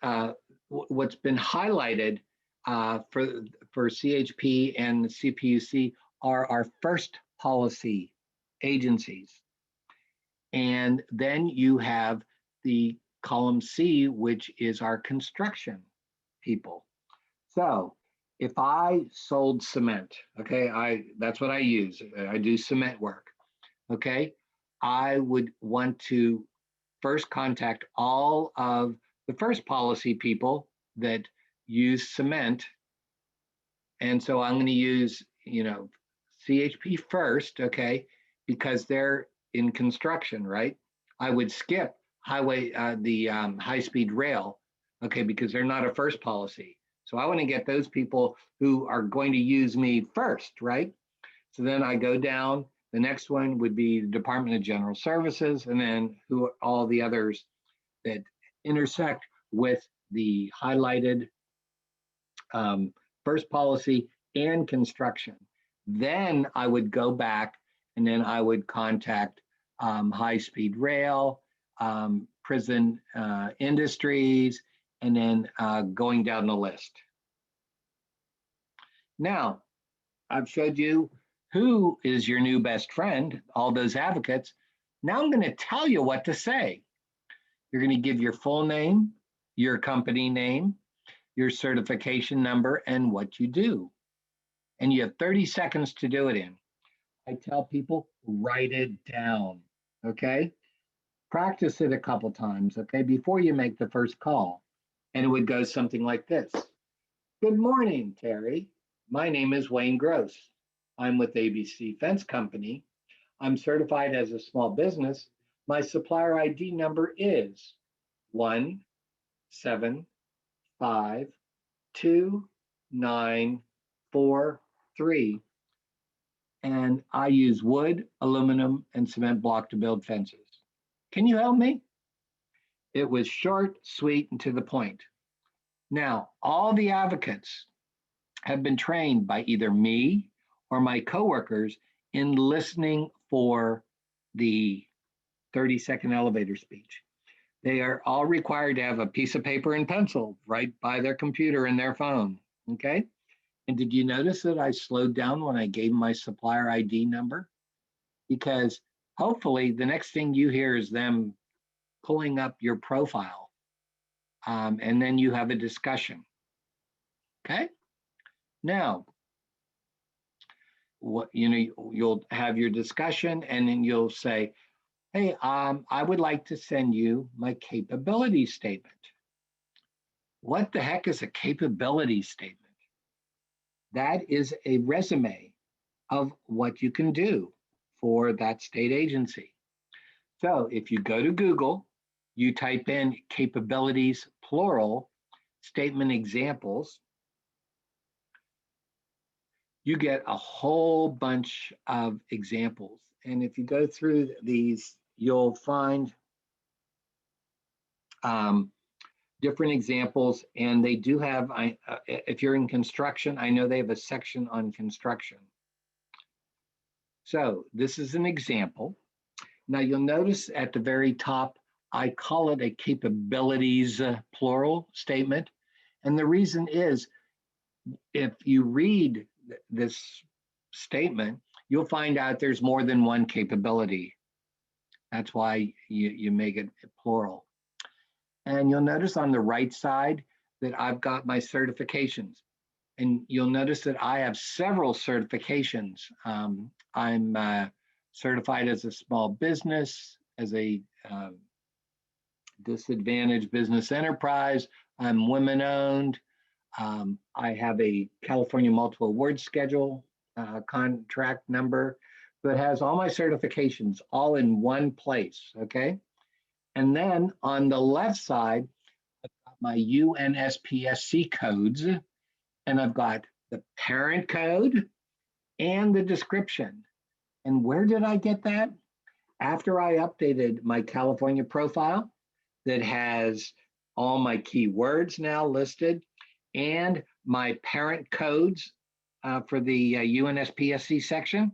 Speaker 2: what's been highlighted for CHP and the CPUC are our first policy agencies. And then you have the column C, which is our construction people. So if I sold cement, okay, that's what I use. I do cement work, okay? I would want to first contact all of the first policy people that use cement. And so I'm going to use, CHP first, okay, because they're in construction, right? I would skip the high-speed rail, okay, because they're not a first policy. So I want to get those people who are going to use me first, right? So then I go down. The next one would be the Department of General Services, and then all the others that intersect with the highlighted first policy and construction. Then I would go back and then I would contact high-speed rail, prison industries, and then going down the list. Now, I've showed you who is your new best friend, all those advocates. Now I'm going to tell you what to say. You're going to give your full name, your company name, your certification number, and what you do. And you have 30 seconds to do it in. I tell people, write it down, okay? Practice it a couple times, okay, before you make the first call. And it would go something like this. Good morning, Terry. My name is Wayne Gross. I'm with ABC Fence Company. I'm certified as a small business. My supplier ID number is 1752943. And I use wood, aluminum, and cement block to build fences. Can you help me? It was short, sweet, and to the point. Now, all the advocates have been trained by either me or my coworkers in listening for the 30-second elevator speech. They are all required to have a piece of paper and pencil right by their computer and their phone, okay? And did you notice that I slowed down when I gave my supplier ID number? Because hopefully the next thing you hear is them pulling up your profile, and then you have a discussion, okay? Now, you'll have your discussion, and then you'll say, hey, I would like to send you my capability statement. What the heck is a capability statement? That is a resume of what you can do for that state agency. So if you go to Google, you type in capabilities, plural, statement examples, you get a whole bunch of examples. And if you go through these, you'll find different examples, and they do have, if you're in construction, I know they have a section on construction. So this is an example. Now you'll notice at the very top, I call it a capabilities plural statement. And the reason is if you read this statement, you'll find out there's more than one capability. That's why you make it plural. And you'll notice on the right side that I've got my certifications. And you'll notice that I have several certifications. I'm certified as a small business, as a disadvantaged business enterprise. I'm women-owned. I have a California multiple award schedule contract number that has all my certifications all in one place, okay? And then on the left side, I've got my UNSPSC codes, and I've got the parent code and the description. And where did I get that? After I updated my California profile that has all my keywords now listed and my parent codes for the UNSPSC section,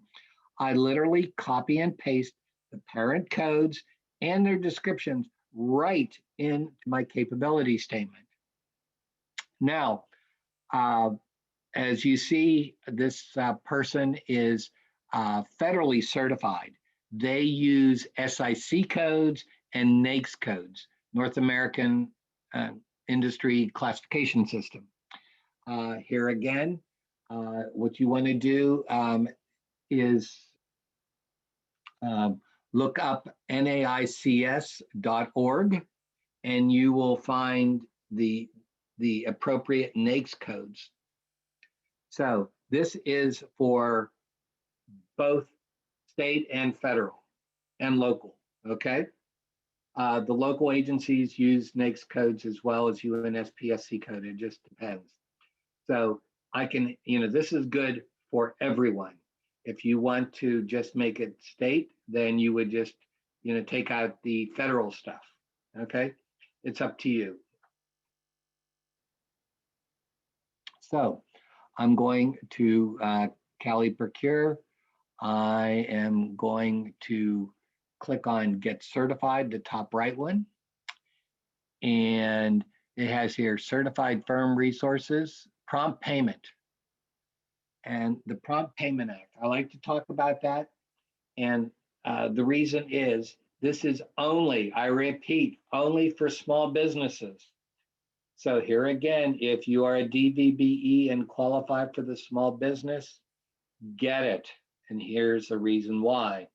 Speaker 2: I literally copy and paste the parent codes and their descriptions right into my capability statement. Now, as you see, this person is federally certified. They use SIC codes and NAICS codes, North American Industry Classification System. Here again, what you want to do is look up naics.org, and you will find the appropriate NAICS codes. So this is for both state and federal and local, okay? The local agencies use NAICS codes as well as UNSPSC code, it just depends. So I can, this is good for everyone. If you want to just make it state, then you would just, take out the federal stuff, okay? It's up to you. So I'm going to eProcure. I am going to click on Get Certified, the top right one. And it has here Certified Firm Resources, Prompt Payment. And the Prompt Payment Act, I like to talk about that. And the reason is this is only, I repeat, only for small businesses. So here again, if you are a DVBE and qualify for the small business, get it. And here's the reason why.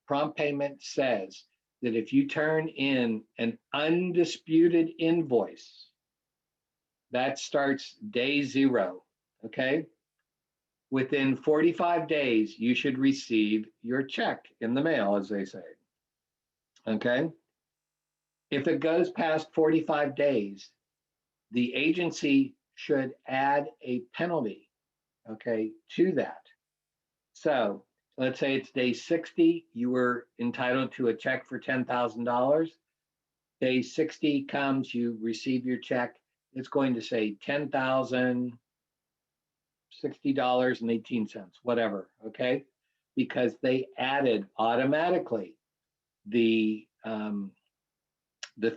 Speaker 2: Prompt payment says that if you turn in an undisputed invoice, that starts day 0, okay? Within 45 days, you should receive your check in the mail, as they say, okay? If it goes past 45 days, the agency should add a penalty, okay, to that. So let's say it's day 60, you were entitled to a check for $10,000. Day 60 comes, you receive your check, it's going to say $10,060.18, whatever, okay? Because they added automatically the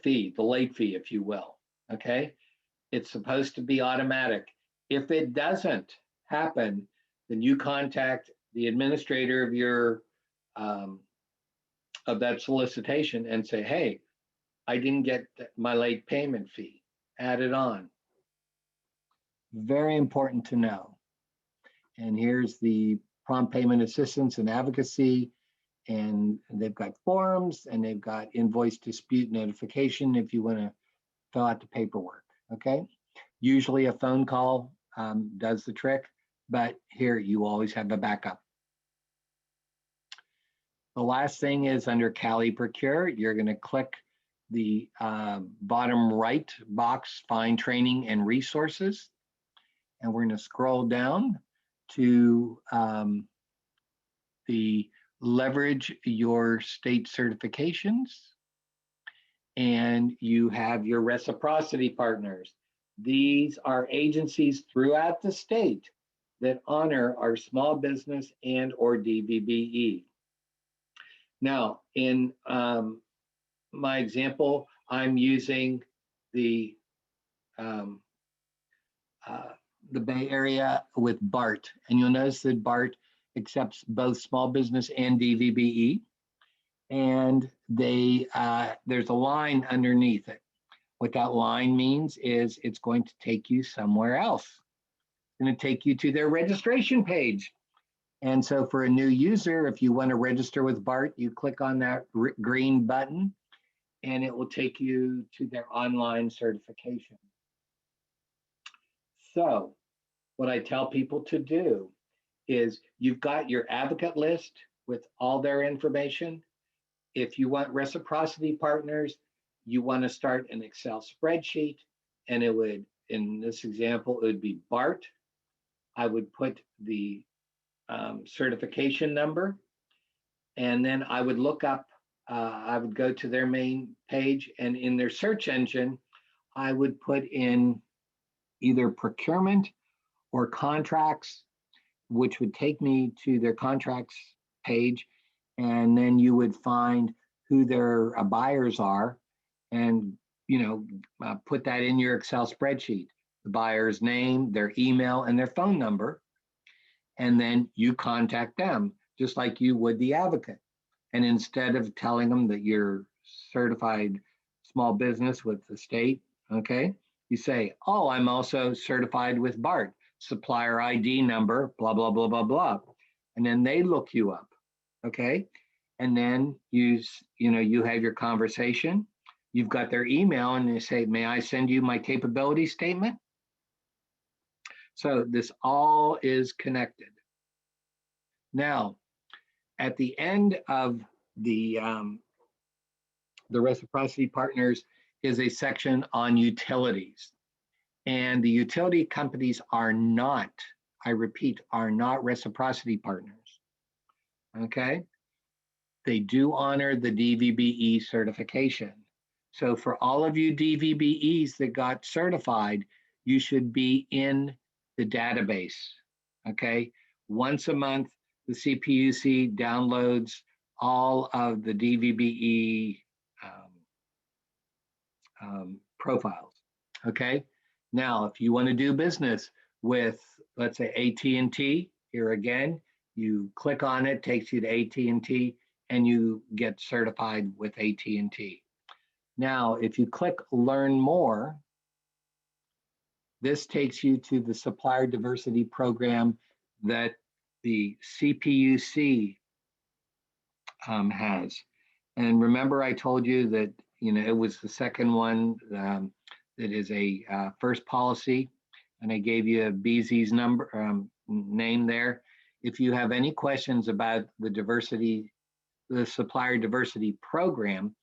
Speaker 2: fee, the late fee, if you will, okay? It's supposed to be automatic. If it doesn't happen, then you contact the administrator of your of that solicitation and say, hey, I didn't get my late payment fee, add it on. Very important to know. And here's the Prompt Payment Assistance and Advocacy, and they've got forms and they've got invoice dispute notification if you want to fill out the paperwork, okay? Usually a phone call does the trick, but here you always have a backup. The last thing is under eProcure, you're going to click the bottom right box, Find Training and Resources. And we're going to scroll down to the Leverage Your State Certifications. And you have your reciprocity partners. These are agencies throughout the state that honor our small business and or DVBE. Now, in my example, I'm using the the Bay Area with BART. And you'll notice that BART accepts both small business and DVBE. And there's a line underneath it. What that line means is it's going to take you somewhere else. It's going to take you to their registration page. And so for a new user, if you want to register with BART, you click on that green button and it will take you to their online certification. So what I tell people to do is you've got your advocate list with all their information. If you want reciprocity partners, you want to start an Excel spreadsheet, and it would, in this example, it would be BART. I would put the certification number, and then I would look up, I would go to their main page, and in their search engine, I would put in either procurement or contracts, which would take me to their contracts page, and then you would find who their buyers are, and put that in your Excel spreadsheet, the buyer's name, their email, and their phone number, and then you contact them just like you would the advocate. And instead of telling them that you're certified small business with the state, okay, you say, oh, I'm also certified with BART, supplier ID number, blah, blah, blah, blah, blah. And then they look you up, okay? And then you have your conversation. You've got their email and they say, may I send you my capability statement? So this all is connected. Now, at the end of the reciprocity partners is a section on utilities. And the utility companies are not, I repeat, are not reciprocity partners, okay? They do honor the DVBE certification. So for all of you DVBEs that got certified, you should be in the database, okay? Once a month, the CPUC downloads all of the DVBE profiles, okay? Now, if you want to do business with, let's say, AT&T, here again, you click on it, takes you to AT&T, and you get certified with AT&T. Now, if you click Learn More, this takes you to the Supplier Diversity Program that the CPUC has. And remember, I told you that it was the second one that is a first policy, and I gave you a BZ's number name there. If you have any questions about the Supplier Diversity Program,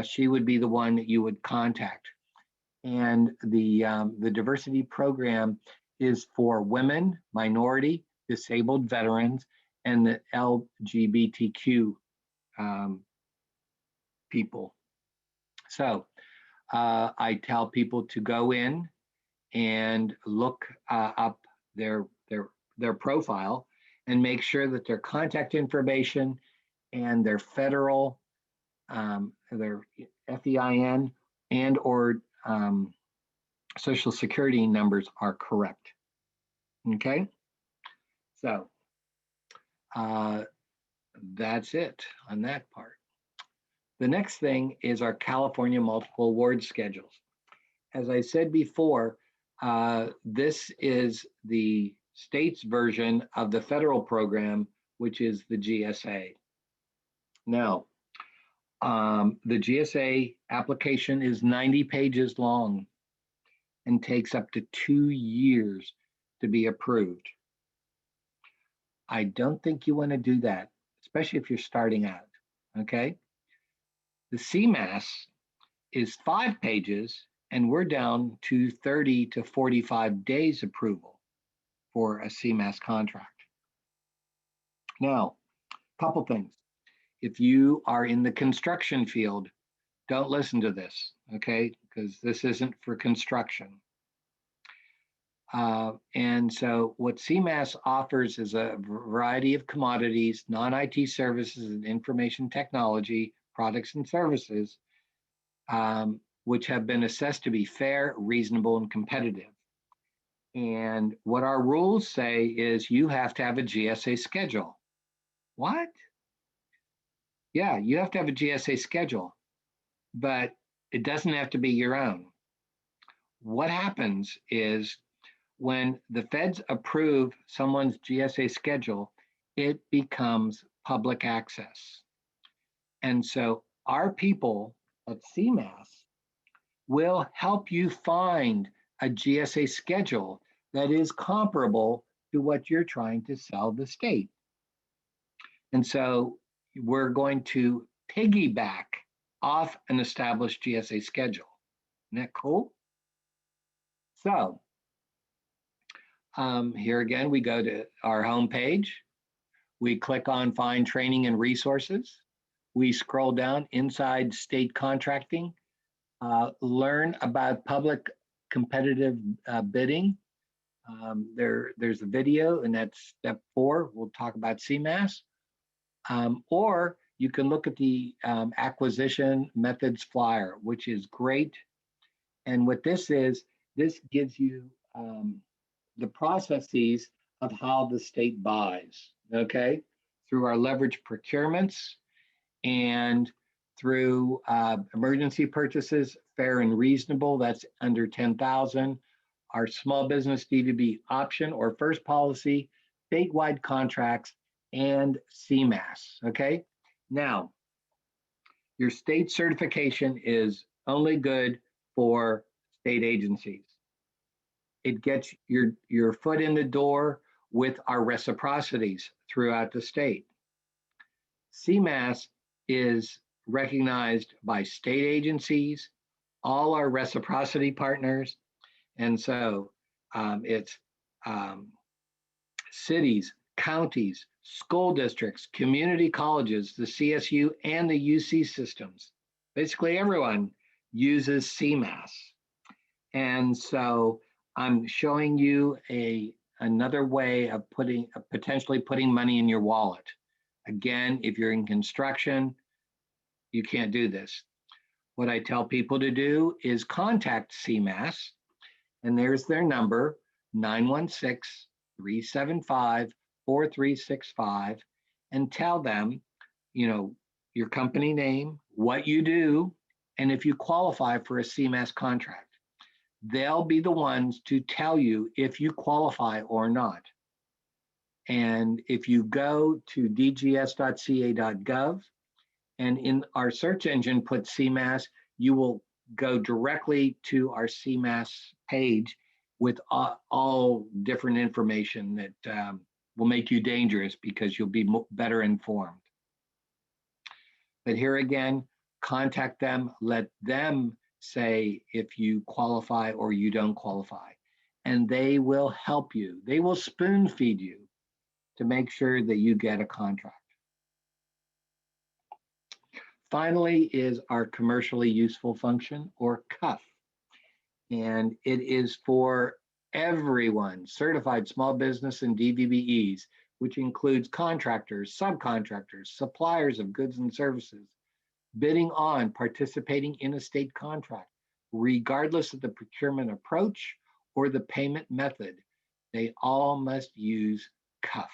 Speaker 2: she would be the one that you would contact. And the diversity program is for women, minority, disabled veterans, and the LGBTQ people. So I tell people to go in and look up their profile and make sure that their contact information and their federal, their FEIN and or Social Security numbers are correct. Okay, so that's it on that part. The next thing is our California multiple award schedules. As I said before, this is the state's version of the federal program, which is the GSA. Now, the GSA application is 90 pages long and takes up to 2 years to be approved. I don't think you want to do that, especially if you're starting out, okay? The CMAS is 5 pages, and we're down to 30 to 45 days approval for a CMAS contract. Now, a couple things. If you are in the construction field, don't listen to this, okay? Because this isn't for construction. And so what CMAS offers is a variety of commodities, non-IT services and information technology, products and services, which have been assessed to be fair, reasonable, and competitive. And what our rules say is you have to have a GSA schedule. What? Yeah, you have to have a GSA schedule, but it doesn't have to be your own. What happens is when the feds approve someone's GSA schedule, it becomes public access. And so our people at CMAS will help you find a GSA schedule that is comparable to what you're trying to sell the state. And so we're going to piggyback off an established GSA schedule. Isn't that cool? So here again, we go to our homepage. We click on Find Training and Resources. We scroll down inside state contracting, learn about public competitive bidding. There's a video, and that's step 4. We'll talk about CMAS. Or you can look at the acquisition methods flyer, which is great. And what this is, this gives you the processes of how the state buys, okay? Through our leverage procurements and through emergency purchases, fair and reasonable, that's under 10,000. Our small business DVB option or first policy, statewide contracts, and CMAS, okay? Now, your state certification is only good for state agencies. It gets your foot in the door with our reciprocities throughout the state. CMAS is recognized by state agencies, all our reciprocity partners, and so it's cities, counties, school districts, community colleges, the CSU, and the UC systems. Basically, everyone uses CMAS. And so I'm showing you another way of potentially putting money in your wallet. Again, if you're in construction, you can't do this. What I tell people to do is contact CMAS, and there's their number, 916-375-4365, and tell them, your company name, what you do, and if you qualify for a CMAS contract. They'll be the ones to tell you if you qualify or not. And if you go to dgs.ca.gov and in our search engine put CMAS, you will go directly to our CMAS page with all different information that will make you dangerous because you'll be better informed. But here again, contact them, let them say if you qualify or you don't qualify, and they will help you. They will spoon feed you to make sure that you get a contract. Finally is our commercially useful function, or CUF. And it is for everyone, certified small business and DVBEs, which includes contractors, subcontractors, suppliers of goods and services, bidding on, participating in a state contract, regardless of the procurement approach or the payment method. They all must use CUF.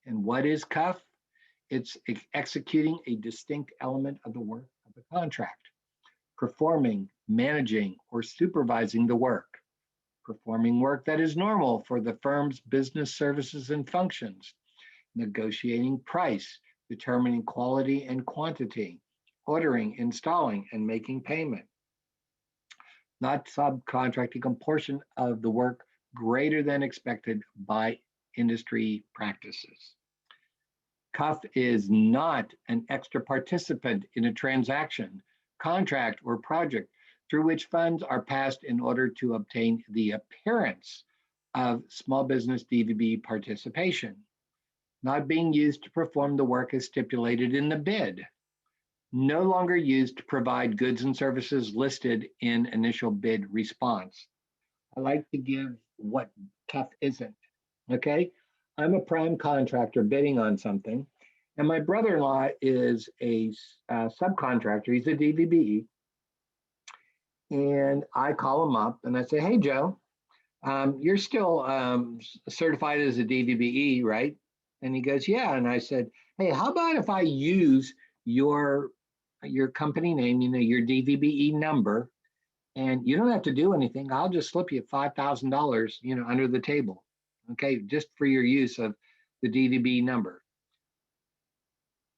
Speaker 2: And what is CUF? It's executing a distinct element of the work of the contract, performing, managing, or supervising the work, performing work that is normal for the firm's business services and functions, negotiating price, determining quality and quantity, ordering, installing, and making payment, not subcontracting a portion of the work greater than expected by industry practices. CUF is not an extra participant in a transaction, contract, or project through which funds are passed in order to obtain the appearance of small business DVB participation, not being used to perform the work as stipulated in the bid, no longer used to provide goods and services listed in initial bid response. I like to give what CUF isn't, okay? I'm a prime contractor bidding on something, and my brother-in-law is a subcontractor. He's a DVBE, and I call him up and I say, hey, Joe, You're still certified as a DVBE, right? And he goes, yeah. And I said, hey, how about if I use your company name, your DVBE number, and you don't have to do anything. I'll just slip you $5,000, under the table, okay, just for your use of the DVBE number.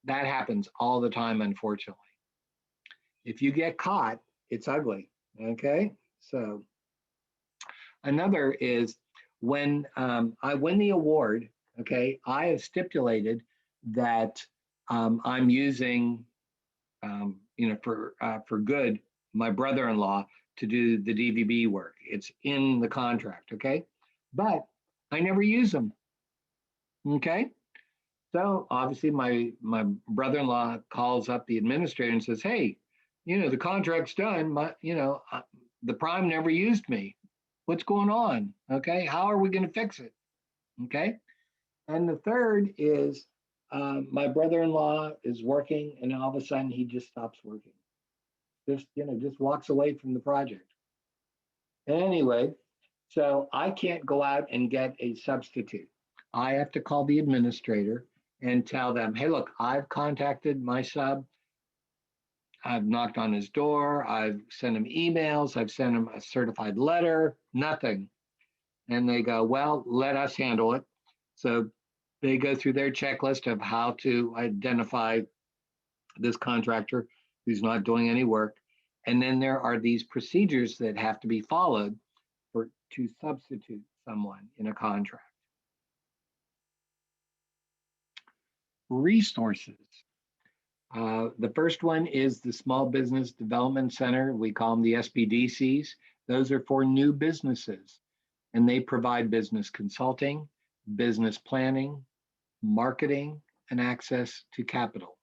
Speaker 2: That happens all the time, unfortunately. If you get caught, it's ugly, okay? So another is when I win the award, okay, I have stipulated that I'm using, for good, my brother-in-law to do the DVB work. It's in the contract, okay? But I never use them, okay? So obviously my brother-in-law calls up the administrator and says, hey, the contract's done, the prime never used me. What's going on? Okay, how are we going to fix it? Okay, and the third is my brother-in-law is working, and all of a sudden he just stops working. Just walks away from the project. Anyway, so I can't go out and get a substitute. I have to call the administrator and tell them, hey, look, I've contacted my sub. I've knocked on his door. I've sent him emails. I've sent him a certified letter, nothing. And they go, well, let us handle it. So they go through their checklist of how to identify this contractor who's not doing any work. And then there are these procedures that have to be followed to substitute someone in a contract. Resources. The first one is the Small Business Development Center. We call them the SBDCs. Those are for new businesses, and they provide business consulting, business planning, marketing, and access to capital.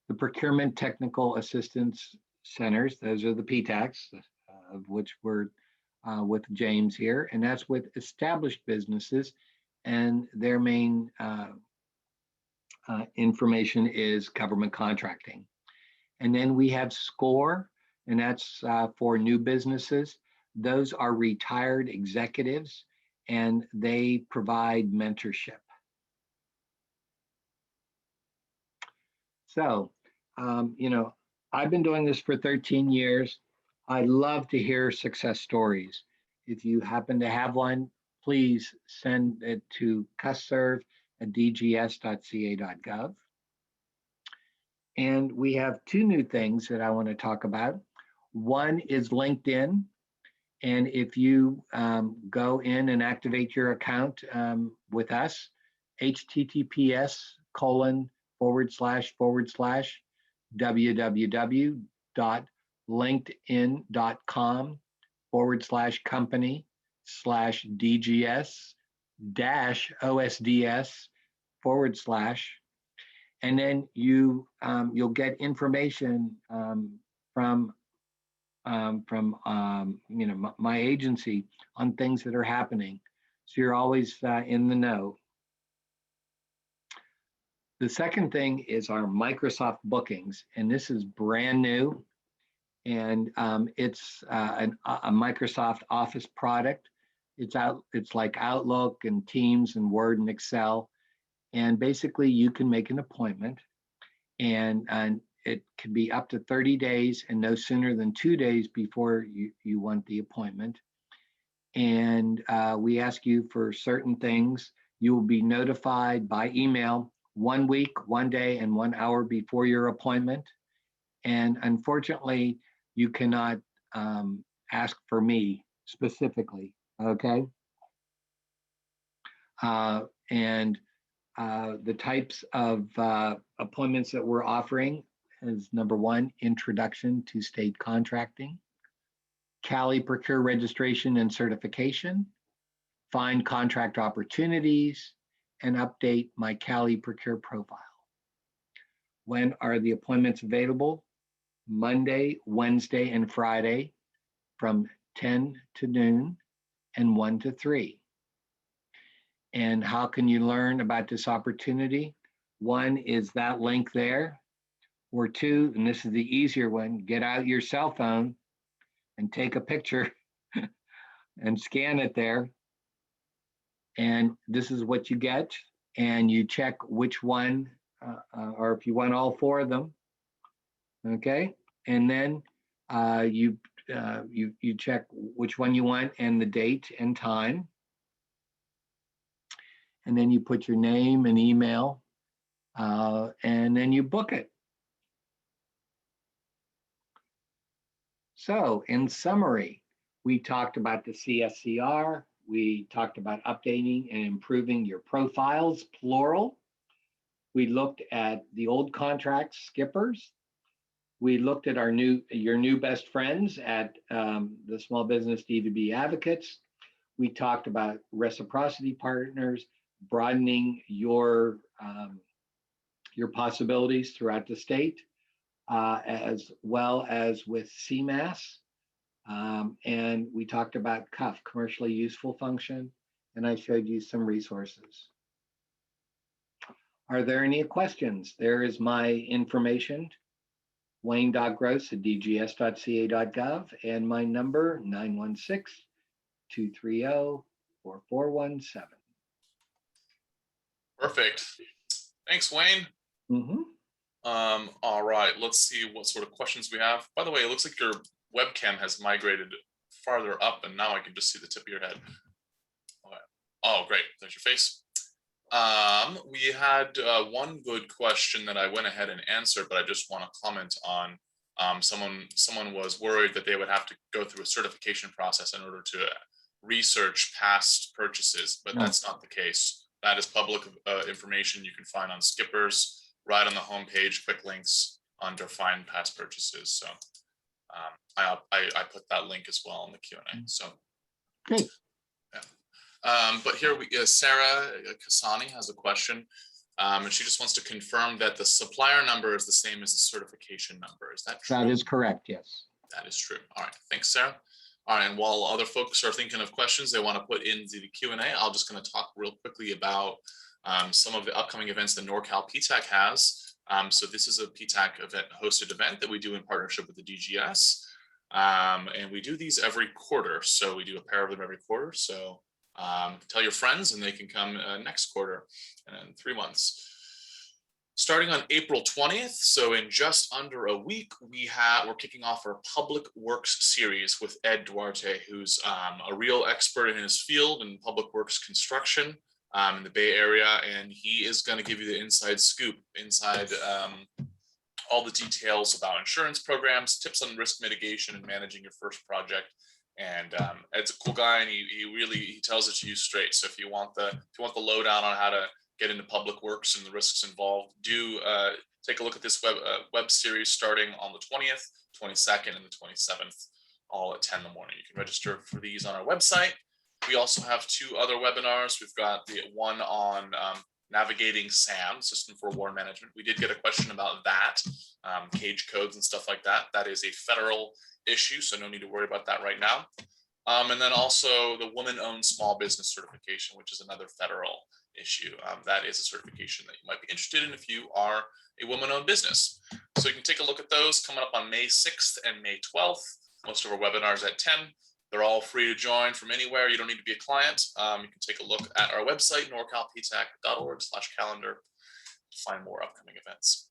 Speaker 2: The Procurement Technical Assistance Centers, those are the PTACs, of which we're with James here, and that's with established businesses, and their main information is government contracting. And then we have SCORE, and that's for new businesses. Those are retired executives, and they provide mentorship. So, I've been doing this for 13 years. I love to hear success stories. If you happen to have one, please send it to custserve@dgs.ca.gov. And we have two new things that I want to talk about. One is LinkedIn. And if you go in and activate your account with us, https://www.linkedin.com/DGS-OSDS/ and then you'll get information from my agency on things that are happening. So you're always in the know. The second thing is our Microsoft bookings, and this is brand new, and it's a Microsoft Office product. It's like Outlook and Teams and Word and Excel, and basically you can make an appointment, and it can be up to 30 days and no sooner than 2 days before you want the appointment. And we ask you for certain things. You will be notified by email 1 week, 1 day, and 1 hour before your appointment. And unfortunately, you cannot ask for me specifically, okay? And the types of appointments that we're offering is number one, introduction to state contracting, eProcure registration and certification, find contract opportunities, and update my eProcure profile. When are the appointments available? Monday, Wednesday, and Friday from 10 to noon and 1 to 3. And how can you learn about this opportunity? One is that link there, or two, and this is the easier one, get out your cell phone and take a picture and scan it there. And this is what you get. And you check which one, or if you want all 4 of them. Okay. And then you check which one you want and the date and time. And then you put your name and email, and then you book it. So in summary, we talked about the CSCR. We talked about updating and improving your profiles, plural. We looked at the old contracts, skippers. We looked at your new best friends at the Small Business DVBE Advocates. We talked about reciprocity partners, broadening your possibilities throughout the state, as well as with CMAS. And we talked about CUF, commercially useful function, and I showed you some resources. Are there any questions? There is my information, wayne.gross@dgs.ca.gov, and my number, 916-230-4417.
Speaker 1: Perfect. Thanks, Wayne. All right, let's see what sort of questions we have. By the way, it looks like your webcam has migrated farther up, and now I can just see the tip of your head. Okay. Oh, great. There's your face. We had one good question that I went ahead and answered, but I just want to comment on. Someone was worried that they would have to go through a certification process in order to research past purchases, but that's not the case. That is public information you can find on Skippers, right on the homepage, quick links under find past purchases. So I put that link as well in the Q&A. So
Speaker 2: great.
Speaker 1: But here Sarah Kasani has a question, and she just wants to confirm that the supplier number is the same as the certification number. Is that true?
Speaker 2: That is correct, yes.
Speaker 1: That is true. All right, thanks, Sarah. All right, and while other folks are thinking of questions they want to put into the Q&A, I'm just going to talk real quickly about some of the upcoming events that Norcal PTAC has. So this is a PTAC hosted event that we do in partnership with the DGS. And we do these every quarter. So we do a pair of them every quarter. So tell your friends and they can come next quarter in 3 months. Starting on April 20th, so in just under a week, we're kicking off our Public Works series with Ed Duarte, who's a real expert in his field in public works construction in the Bay Area, and he is going to give you the inside scoop, inside all the details about insurance programs, tips on risk mitigation and managing your first project. And Ed's a cool guy, and he tells it to you straight. So if you want the lowdown on how to get into public works and the risks involved, do take a look at this web series starting on the 20th, 22nd, and the 27th, all at 10 in the morning. You can register for these on our website. We also have 2 other webinars. We've got the one on navigating SAM, System for Award Management. We did get a question about that, cage codes and stuff like that. That is a federal issue, so no need to worry about that right now. And then also the Woman-Owned Small Business Certification, which is another federal issue. That is a certification that you might be interested in if you are a woman-owned business. So you can take a look at those coming up on May 6th and May 12th. Most of our webinars at 10. They're all free to join from anywhere. You don't need to be a client. You can take a look at our website, norcalptac.org/calendar, to find more upcoming events.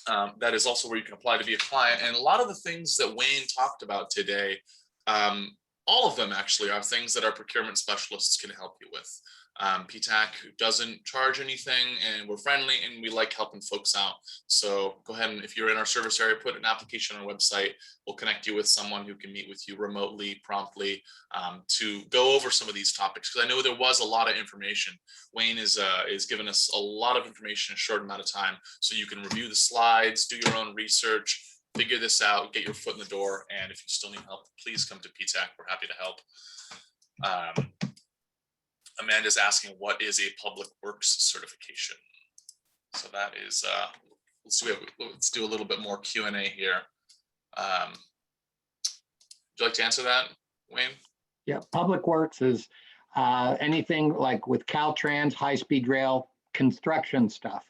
Speaker 1: That is also where you can apply to be a client. And a lot of the things that Wayne talked about today, all of them actually are things that our procurement specialists can help you with. PTAC doesn't charge anything, and we're friendly, and we like helping folks out. So go ahead and if you're in our service area, put an application on our website. We'll connect you with someone who can meet with you remotely, promptly, to go over some of these topics. Because I know there was a lot of information. Wayne is giving us a lot of information in a short amount of time, so you can review the slides, do your own research, figure this out, get your foot in the door. And if you still need help, please come to PTAC. We're happy to help. Amanda's asking, what is a public works certification? So that is, let's do a little bit more Q&A here. Would you like to answer that, Wayne?
Speaker 2: Yeah, public works is anything like with Caltrans, high-speed rail, construction stuff.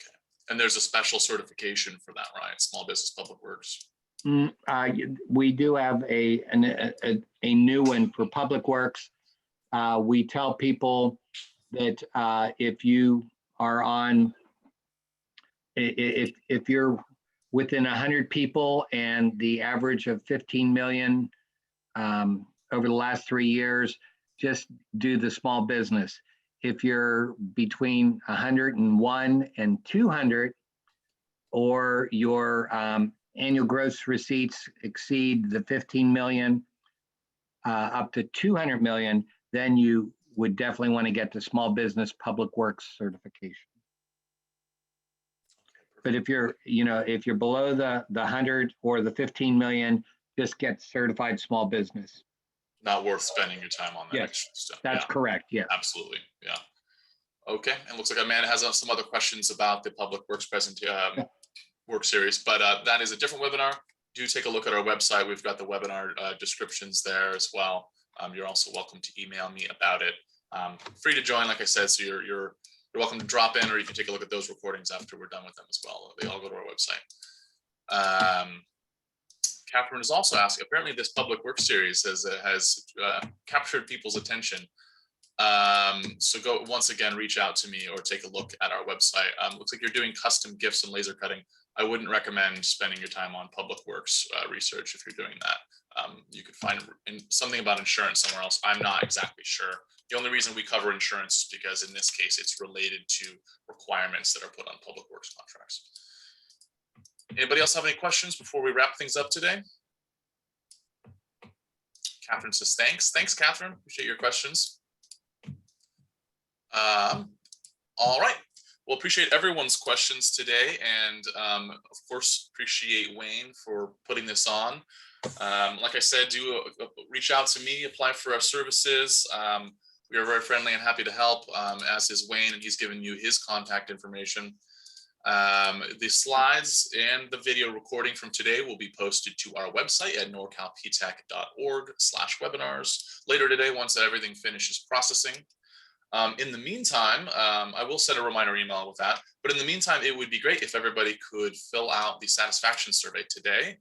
Speaker 1: Okay. And there's a special certification for that, right? Small business public works.
Speaker 2: We do have a new one for Public Works. We tell people that if you are on, if you're within 100 people and the average of 15 million over the last 3 years, just do the small business. If you're between 101 and 200, or your annual gross receipts exceed the 15 million up to 200 million, then you would definitely want to get the small business public works certification. But if you're, if you're below the 100 or the 15 million, just get certified small business.
Speaker 1: Not worth spending your time on that.
Speaker 2: Yes,
Speaker 1: extra stuff.
Speaker 2: that's correct. Yeah,
Speaker 1: absolutely. Yeah. Okay. And looks like Amanda has some other questions about the Public Works work series, but that is a different webinar. Do take a look at our website. We've got the webinar descriptions there as well. You're also welcome to email me about it. Free to join, like I said, so you're welcome to drop in, or you can take a look at those recordings after we're done with them as well. They all go to our website. Catherine is also asking, apparently this Public Works series has captured people's attention. So go once again, reach out to me or take a look at our website. Looks like you're doing custom gifts and laser cutting. I wouldn't recommend spending your time on Public Works research if you're doing that. You could find something about insurance somewhere else. I'm not exactly sure. The only reason we cover insurance is because in this case, it's related to requirements that are put on Public Works contracts. Anybody else have any questions before we wrap things up today? Catherine says, thanks. Thanks, Catherine. Appreciate your questions. All right. Well, appreciate everyone's questions today. And of course, appreciate Wayne for putting this on. Like I said, reach out to me, apply for our services. We are very friendly and happy to help, as is Wayne, and he's given you his contact information. The slides and the video recording from today will be posted to our website at norcalptac.org/webinars later today once everything finishes processing. In the meantime, I will send a reminder email with that, but in the meantime, it would be great if everybody could fill out the satisfaction survey today.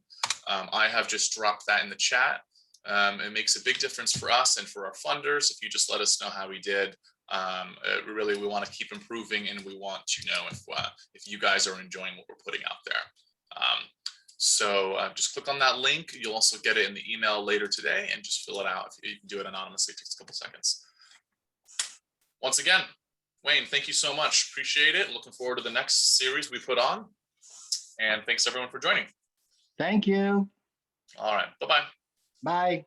Speaker 1: I have just dropped that in the chat. It makes a big difference for us and for our funders if you just let us know how we did. Really, we want to keep improving, and we want to know if you guys are enjoying what we're putting out there. So just click on that link. You'll also get it in the email later today, and just fill it out. If you can do it anonymously, it takes a couple seconds. Once again, Wayne, thank you so much. Appreciate it. Looking forward to the next series we put on. And thanks everyone for joining.
Speaker 2: Thank you.
Speaker 1: All right. Bye-bye.
Speaker 2: Bye.